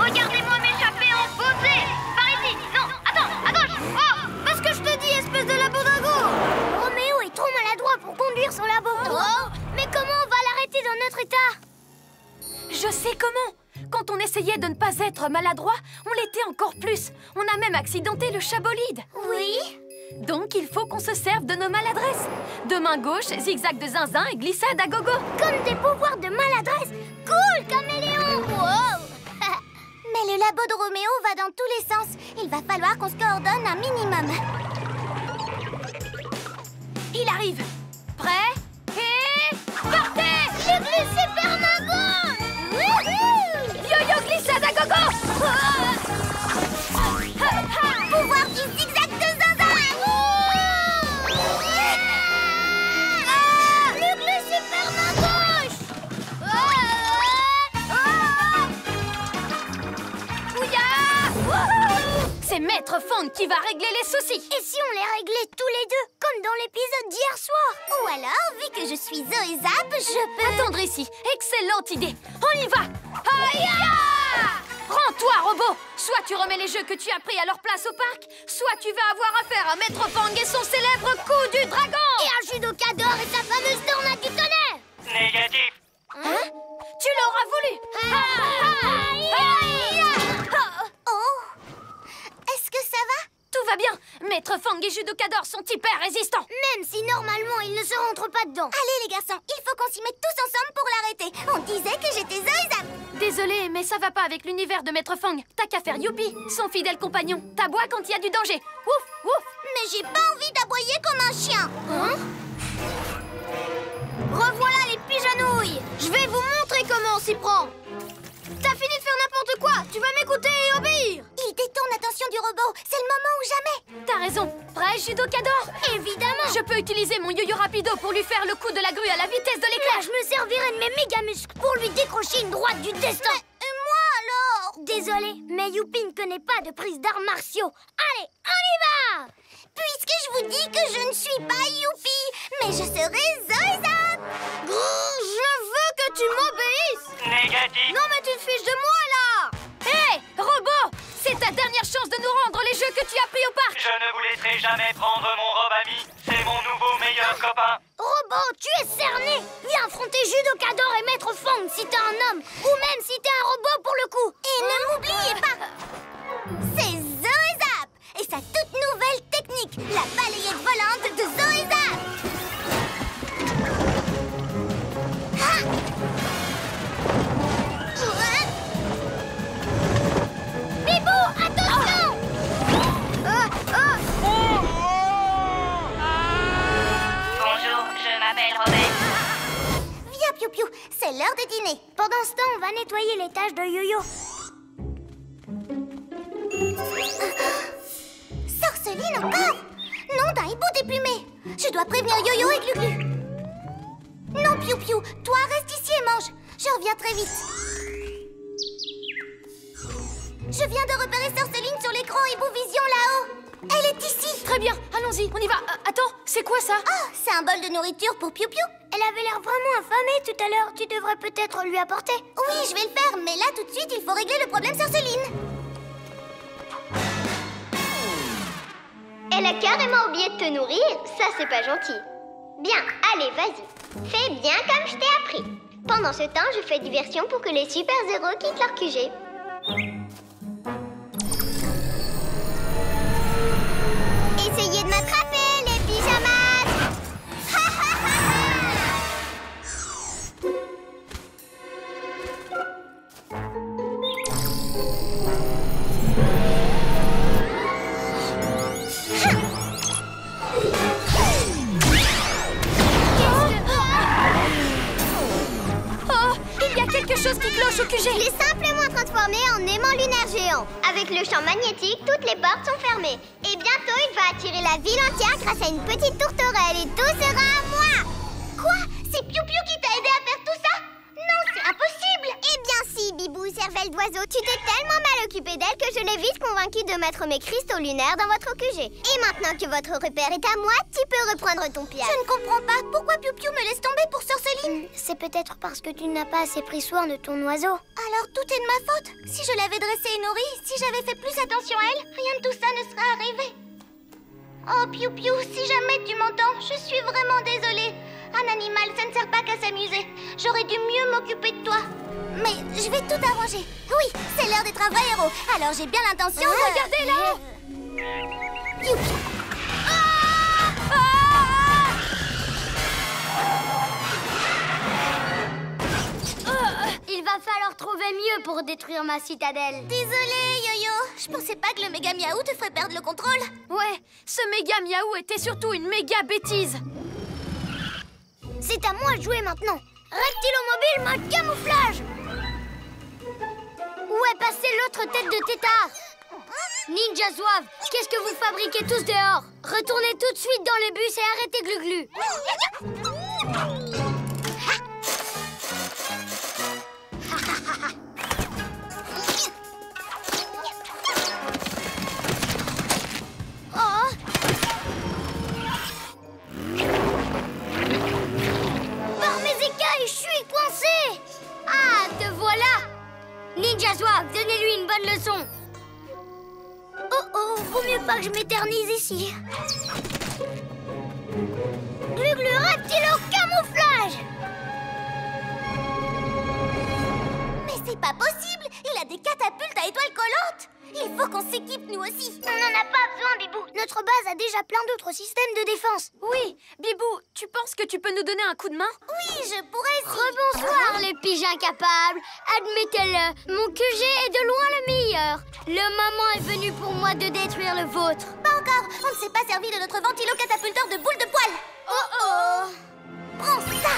Regardez-moi m'échapper en posé. Par ici. Non, attends, à gauche. Oh, Fais ce que je te dis, espèce de labo dingo! Roméo est trop maladroit pour conduire son labo. Mais comment on va l'arrêter dans notre état? je sais comment. Quand on essayait de ne pas être maladroit, on l'était encore plus. On a même accidenté le chat bolide. Oui. Donc il faut qu'on se serve de nos maladresses. De main gauche, zigzag de zinzin et glissade à gogo. Comme des pouvoirs de maladresse. Cool, caméléon. Wow. Mais le labo de Roméo va dans tous les sens. Il va falloir qu'on se coordonne un minimum. Il arrive. Prêt et partez. Le super mago. Yo-yo glissade à gogo. Pouvoir du zigzag de zinzin. Le super mago. C'est Maître Fang qui va régler les soucis. Et si on les réglait tous les deux, comme dans l'épisode d'hier soir? Ou alors, vu que je suis Zoé Zap, je peux... Attendre ici. Excellente idée. On y va. Aïe! Rends-toi, robot. Soit tu remets les jeux que tu as pris à leur place au parc, soit tu vas avoir affaire à Maître Fang et son célèbre coup du dragon. Et un judoka d'or et sa fameuse tornade du tonnerre. Fang et Judocador sont hyper résistants. Même si normalement ils ne se rentrent pas dedans. Allez les garçons, il faut qu'on s'y mette tous ensemble pour l'arrêter. On disait que j'étais Zoïzap. Désolée, mais ça va pas avec l'univers de Maître Fang. T'as qu'à faire Youpi, son fidèle compagnon. T'aboies quand il y a du danger. Ouf, ouf. Mais j'ai pas envie d'aboyer comme un chien. Hein? Revoilà les pigeonouilles. Je vais vous montrer comment on s'y prend. T'as fini de faire n'importe quoi. Tu vas m'écouter et obéir. Il détourne l'attention du robot. C'est le moment ou jamais. T'as raison. Prêt, Judocador? Évidemment. Je peux utiliser mon yo-yo rapido pour lui faire le coup de la grue à la vitesse de Là, l'éclair. je me servirai de mes méga muscles pour lui décrocher une droite du destin. Et moi alors? Désolée, mais Youpi ne connaît pas de prise d'arts martiaux. Allez, on y va. Puisque je vous dis que je ne suis pas Youpi, mais je serai Zoïzap. Je veux que tu m'obéisses. Négatif. Non, mais tu te fiches de moi, là. Hé, robot! C'est ta dernière chance de nous rendre les jeux que tu as pris au parc. Je ne vous laisserai jamais prendre mon Robami. C'est mon nouveau meilleur copain. Robot, tu es cerné. Viens affronter Judocador et Maître Fang si t'es un homme, ou même si t'es un robot pour le coup. Et ne m'oubliez pas, c'est Zoïzap et sa toute nouvelle technique, la balayette volante de Zoïzap. Ah! Bibou, attention. Bonjour, je m'appelle Robert. Viens Piou Piou, c'est l'heure de dîner. Pendant ce temps, on va nettoyer les taches de Yo-Yo. Sorceline encore? Nom d'un hibou déplumé. Je dois prévenir Yo-Yo et Glu-Glu. Non Piou Piou, toi reste ici et mange. Je reviens très vite. Je viens de repérer Sorceline sur l'écran Hibou Vision là-haut. Elle est ici. Très bien, allons-y, on y va. Attends, c'est quoi ça? Oh, c'est un bol de nourriture pour Piou Piou. Elle avait l'air vraiment affamée tout à l'heure. Tu devrais peut-être lui apporter. Oui, je vais le faire, mais là tout de suite, il faut régler le problème Sorceline. Elle a carrément oublié de te nourrir, ça c'est pas gentil. Bien, allez, vas-y. Fais bien comme je t'ai appris. Pendant ce temps, je fais diversion pour que les super-héros quittent leur QG. Essayez de m'attraper, les pyjamas! Ha ha ha ha! Oh, il y a quelque chose qui cloche au QG. Je l'ai simplement transformé en aimant lunaire géant. Avec le champ magnétique, toutes les portes sont fermées. Et bientôt, il va attirer la ville entière grâce à une petite tourterelle et tout sera à moi. Quoi? C'est Piou Piou qui t'a aidé à faire tout ça? Non, c'est impossible. Eh bien si, Bibou, cervelle d'oiseau, tu t'es tellement mal occupé d'elle que je l'ai vite convaincue de mettre mes cristaux lunaires dans votre QG. Et maintenant que votre repère est à moi, tu peux reprendre ton piège. Je ne comprends pas. Pourquoi Piou Piou me laisse tomber pour Sorceline? C'est peut-être parce que tu n'as pas assez pris soin de ton oiseau. Alors tout est de ma faute. Si je l'avais dressée et nourrie, si j'avais fait plus attention à elle, rien de tout ça ne serait arrivé. Oh Piou Piou, si jamais tu m'entends, je suis vraiment désolée. Un animal, ça ne sert pas qu'à s'amuser. J'aurais dû mieux m'occuper de toi. Mais je vais tout arranger. Oui, c'est l'heure d'être un vrai héros. Alors j'ai bien l'intention de... Regardez là! Piou Piou. Il va falloir trouver mieux pour détruire ma citadelle. Désolée, Yo-Yo. Je pensais pas que le méga miaou te ferait perdre le contrôle. Ouais, ce méga miaou était surtout une méga bêtise. C'est à moi de jouer maintenant. Reptilomobile, mode camouflage. Où est passée l'autre tête de tétard? Ninja Zouave, qu'est-ce que vous fabriquez tous dehors? Retournez tout de suite dans les bus et arrêtez Glu-Glu. Par mes écailles, je suis coincé. Ah, te voilà. Ninja Zouave, donnez-lui une bonne leçon. Oh oh, vaut mieux pas que je m'éternise ici. Glu-Glu, reptile au camouflage. Mais c'est pas possible. Il a des catapultes à étoiles collantes. Il faut qu'on s'équipe nous aussi. On n'en a pas besoin, Bibou. Notre base a déjà plein d'autres systèmes de défense. Oui, Bibou, tu penses que tu peux nous donner un coup de main? Oui, je pourrais si... Rebonsoir les piges incapables. Admettez-le, mon QG est de loin le meilleur. Le moment est venu pour moi de détruire le vôtre. Pas encore. On ne s'est pas servi de notre ventilo-catapulteur de boules de poil. Oh oh. Prends ça.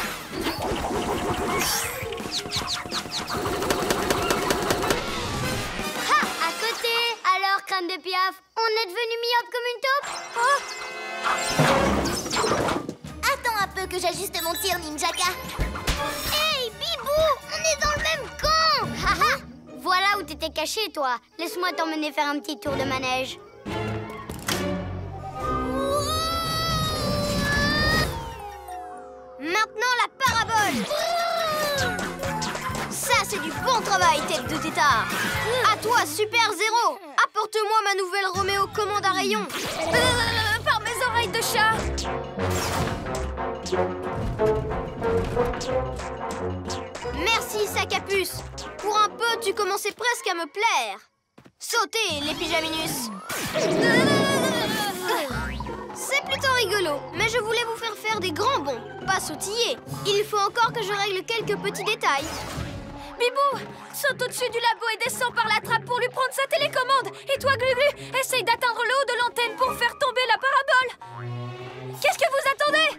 Ha, à côté. Alors, crâne de piaf, on est devenu myope comme une taupe? Attends un peu que j'ajuste mon tir, Ninjaka. Hey, Bibou, on est dans le même camp. Haha. Voilà où t'étais caché, toi. Laisse-moi t'emmener faire un petit tour de manège. Maintenant, la parabole. Ça, c'est du bon travail, tête de tétard. À toi, Super Zéro. Apporte-moi ma nouvelle Roméo commande à rayon. Par mes oreilles de chat! Merci, sac à puce. Pour un peu, tu commençais presque à me plaire. Sautez, les pyjaminus. C'est plutôt rigolo, mais je voulais vous faire faire des grands bonds, pas sautiller. Il faut encore que je règle quelques petits détails. Bibou, saute au-dessus du labo et descends par la trappe pour lui prendre sa télécommande. Et toi, Gluglu, essaye d'atteindre le haut de l'antenne pour faire tomber la parabole. Qu'est-ce que vous attendez?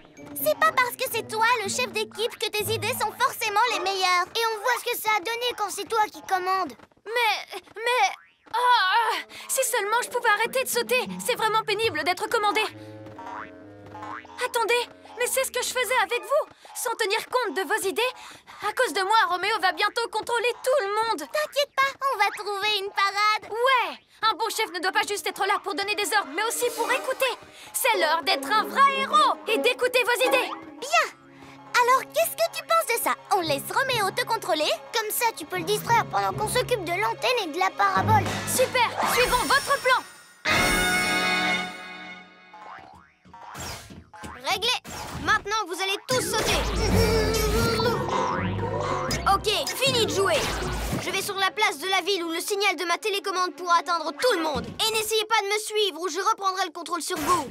C'est pas parce que c'est toi, le chef d'équipe, que tes idées sont forcément les meilleures. Et on voit ce que ça a donné quand c'est toi qui commandes. Mais... Oh, si seulement je pouvais arrêter de sauter. C'est vraiment pénible d'être commandé. Attendez, mais c'est ce que je faisais avec vous, sans tenir compte de vos idées. À cause de moi, Roméo va bientôt contrôler tout le monde. T'inquiète pas, on va trouver une parade. Ouais, un bon chef ne doit pas juste être là pour donner des ordres, mais aussi pour écouter. C'est l'heure d'être un vrai héros et d'écouter vos idées. Bien. Alors, qu'est-ce que tu penses de ça? On laisse Roméo te contrôler? Comme ça, tu peux le distraire pendant qu'on s'occupe de l'antenne et de la parabole. Super, suivons votre plan. Réglé. Maintenant, vous allez tous sauter. Ok, fini de jouer. Je vais sur la place de la ville où le signal de ma télécommande pourra atteindre tout le monde. Et n'essayez pas de me suivre ou je reprendrai le contrôle sur vous.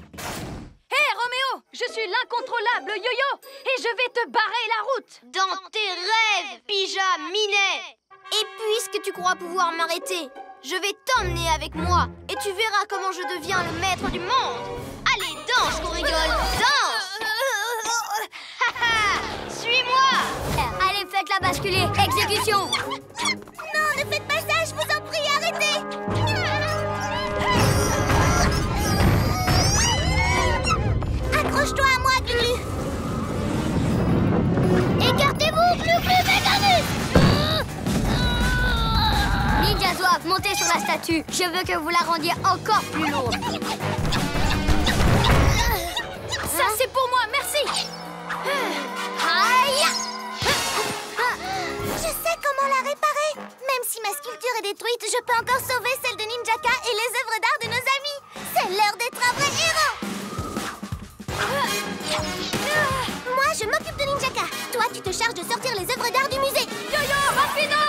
Hé, Roméo, je suis l'incontrôlable Yo-Yo et je vais te barrer la route. Dans tes rêves, pyjaminet. Et puisque tu crois pouvoir m'arrêter, je vais t'emmener avec moi et tu verras comment je deviens le maître du monde. Allez, danse qu'on rigole, danse. Suis-moi. Allez, faites-la basculer. Exécution. Non, ne faites pas ça, je vous en prie, arrêtez. Accroche-toi à moi, Gluglu. Écartez-vous, Gluglu Méganus. Ninja Zouave, montez sur la statue. Je veux que vous la rendiez encore plus lourde. Ça, c'est pour moi, merci. Aïe! Je sais comment la réparer. Même si ma sculpture est détruite, je peux encore sauver celle de Ninjaka et les œuvres d'art de nos amis. C'est l'heure d'être un vrai héros. Moi, je m'occupe de Ninjaka. Toi, tu te charges de sortir les œuvres d'art du musée. Yo-Yo, rapido.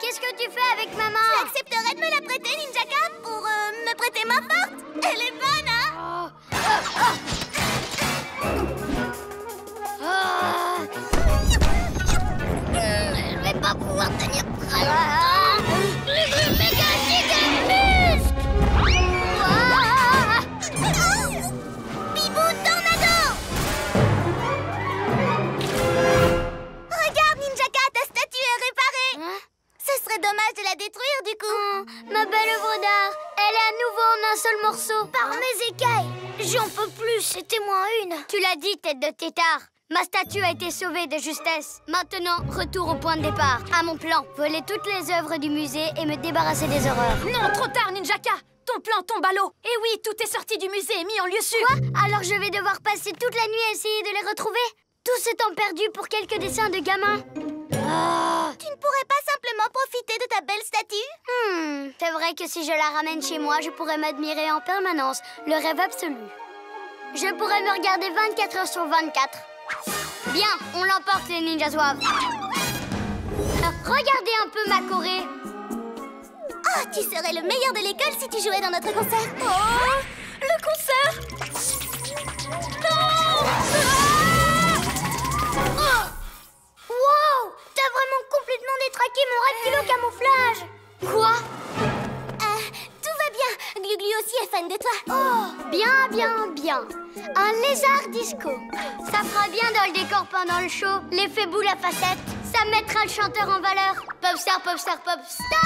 Qu'est-ce que tu fais avec ma main? Tu accepterais de me la prêter, Ninjaka, pour me prêter ma forte? Elle est bonne, hein? Je vais pas pouvoir tenir très longtemps. Méga giga muscle. Bibou Tornado! Regarde, Ninjaka, ta statue est réparée. Ce serait dommage de la détruire, du coup. Ma belle œuvre d'art, elle est à nouveau en un seul morceau. Par mes écailles, j'en peux plus, c'était moins une. Tu l'as dit, tête de tétard. Ma statue a été sauvée de justesse. Maintenant, retour au point de départ, à mon plan. Voler toutes les œuvres du musée et me débarrasser des horreurs. Non, trop tard, Ninjaka. Ton plan tombe à l'eau. Et oui, tout est sorti du musée et mis en lieu sûr. Quoi? Alors je vais devoir passer toute la nuit à essayer de les retrouver? Tout ce temps perdu pour quelques dessins de gamins. Tu ne pourrais pas simplement profiter de ta belle statue? C'est vrai que si je la ramène chez moi, je pourrais m'admirer en permanence. Le rêve absolu. Je pourrais me regarder 24 heures sur 24. Bien, on l'emporte les Ninja Zouaves. Regardez un peu ma Corée. Oh, Oh, tu serais le meilleur de l'école si tu jouais dans notre concert. Oh, le concert! Non! Wow! T'as vraiment complètement détraqué mon reptilo camouflage! Quoi? Tout va bien. Glu-Glu aussi est fan de toi. Oh! Bien, bien, bien. Un lézard disco. Ça fera bien dans le décor pendant le show. L'effet boule à facettes. Ça mettra le chanteur en valeur. Popstar, popstar, popstar!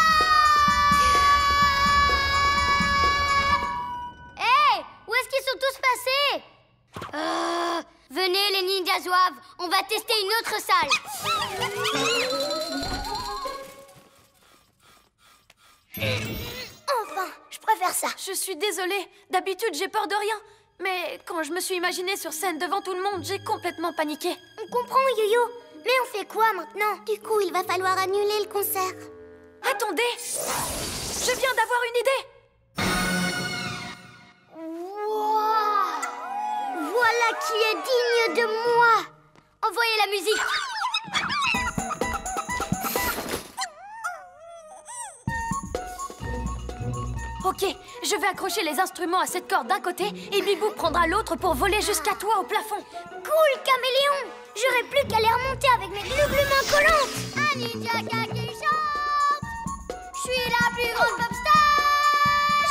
Hey! Où est-ce qu'ils sont tous passés? Venez les ninjas zouaves, on va tester une autre salle. Enfin, je préfère ça. Je suis désolée. D'habitude, j'ai peur de rien. Mais quand je me suis imaginée sur scène devant tout le monde, j'ai complètement paniqué. On comprend, Yo-Yo. Mais on fait quoi maintenant? Du coup, il va falloir annuler le concert. Attendez! Je viens d'avoir une idée! Wow! Voilà qui est digne de moi! Envoyez la musique! Ok, je vais accrocher les instruments à cette corde d'un côté et Bibou prendra l'autre pour voler jusqu'à toi au plafond. Cool, caméléon! J'aurais plus qu'à les remonter avec mes glu-glu mains collantes! Un ninja qui chante! Je suis la plus grande popstar!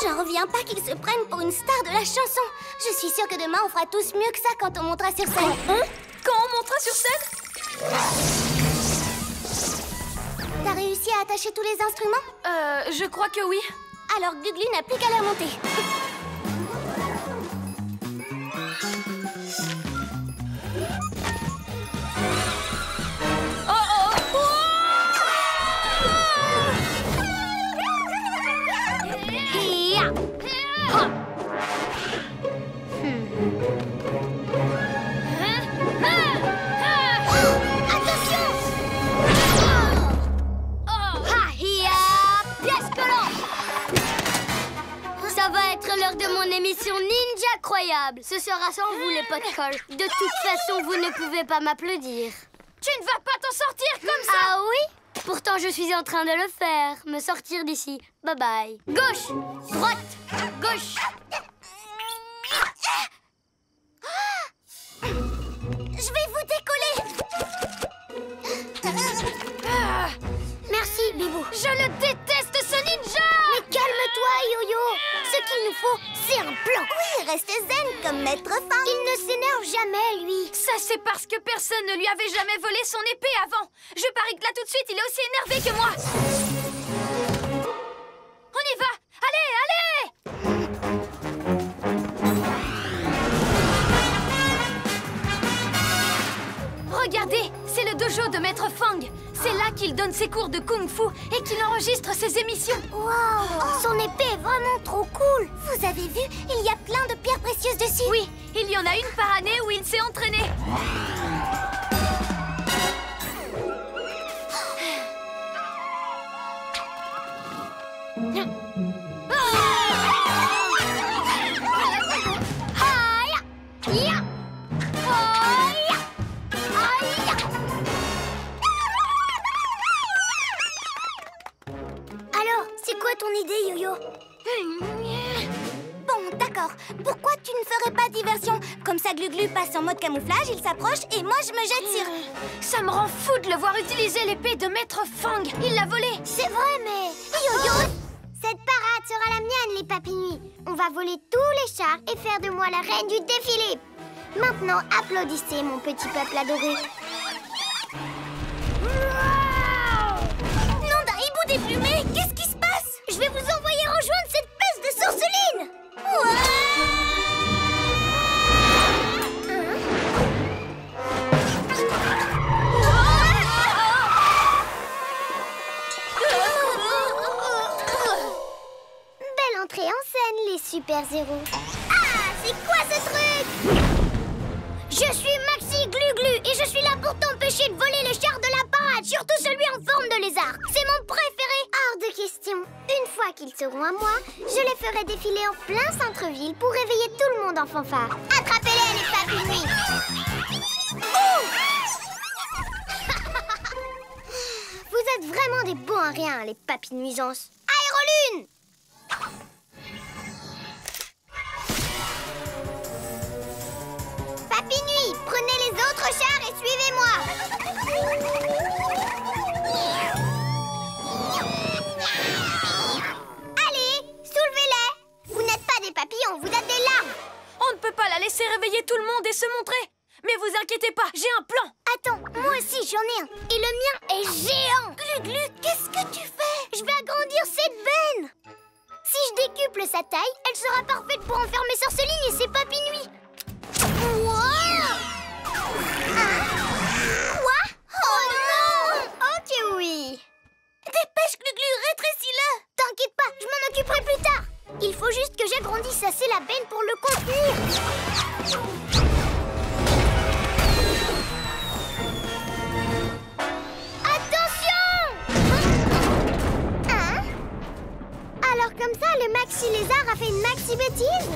J'en reviens pas qu'ils se prennent pour une star de la chanson. Je suis sûre que demain, on fera tous mieux que ça quand on montera sur scène. Quand on montera sur scène? T'as réussi à attacher tous les instruments? Je crois que oui. Alors Glu-Glu n'a plus qu'à les remonter. Ça va être l'heure de mon émission Ninja Croyable. Ce sera sans vous, les potes cols. De toute façon, vous ne pouvez pas m'applaudir. Tu ne vas pas t'en sortir comme ça! Ah oui? Pourtant, je suis en train de le faire. Me sortir d'ici. Bye bye. Gauche, droite, gauche. Je vais vous décoller. Merci, Bibou. Je le déteste, ce ninja! Mais calme-toi, Yo-Yo. Ce qu'il nous faut, c'est un plan. Oui, restez zen comme Maître Fang. Il ne s'énerve jamais, lui. Ça, c'est parce que personne ne lui avait jamais volé son épée avant. Je parie que là, tout de suite, il est aussi énervé que moi. On y va! Allez, allez! Regardez, c'est le dojo de Maître Fang. C'est là qu'il donne ses cours de kung-fu et qu'il enregistre ses émissions. Wow, son épée est vraiment trop cool. Vous avez vu, il y a plein de pierres précieuses dessus. Oui, il y en a une par année où il s'est entraîné. Alors, c'est quoi ton idée, Yo-Yo? Bon, d'accord. Pourquoi tu ne ferais pas diversion? Comme ça, Glu-Glu passe en mode camouflage, il s'approche et moi, je me jette sur... Ça me rend fou de le voir utiliser l'épée de Maître Fang. Il l'a volée. C'est vrai, mais... Yo-Yo! Cette parade sera la mienne, les papinouis. On va voler tous les chars et faire de moi la reine du défilé. Maintenant, applaudissez, mon petit peuple adoré. Non d'un hibou déplumé, qu'est-ce qui se passe? Je vais vous envoyer rejoindre cette peste de sorceline. Belle entrée en scène, les super-héros. Ah, c'est quoi ce truc? Je suis Maxi Glu-Glu et je suis là pour t'empêcher de voler les chars de la parade, surtout celui en forme de lézard. C'est mon préféré. Hors de question. Une fois qu'ils seront à moi, je les ferai défiler en plein centre-ville pour réveiller tout le monde en fanfare. Attrapez-les, les papinouis. Vous êtes vraiment des bons à rien, les papinouisances. Aéro l'une. Papy Nuit, prenez les autres chars et suivez-moi. Allez, soulevez-les. Vous n'êtes pas des papillons, vous êtes des larves. On ne peut pas la laisser réveiller tout le monde et se montrer. Mais vous inquiétez pas, j'ai un plan. Attends, moi aussi j'en ai un. Et le mien est géant. Glu-Glu, qu'est-ce que tu fais? Je vais agrandir cette benne. Si je décuple sa taille, elle sera parfaite pour enfermer Sorceline et ses Papy Nuit. Quoi? Oh non! Ok, oui. Dépêche, Glu-Glu, rétrécis-le. T'inquiète pas, je m'en occuperai plus tard. Il faut juste que j'agrandisse assez la benne pour le contenir. Alors comme ça, le maxi lézard a fait une maxi bêtise?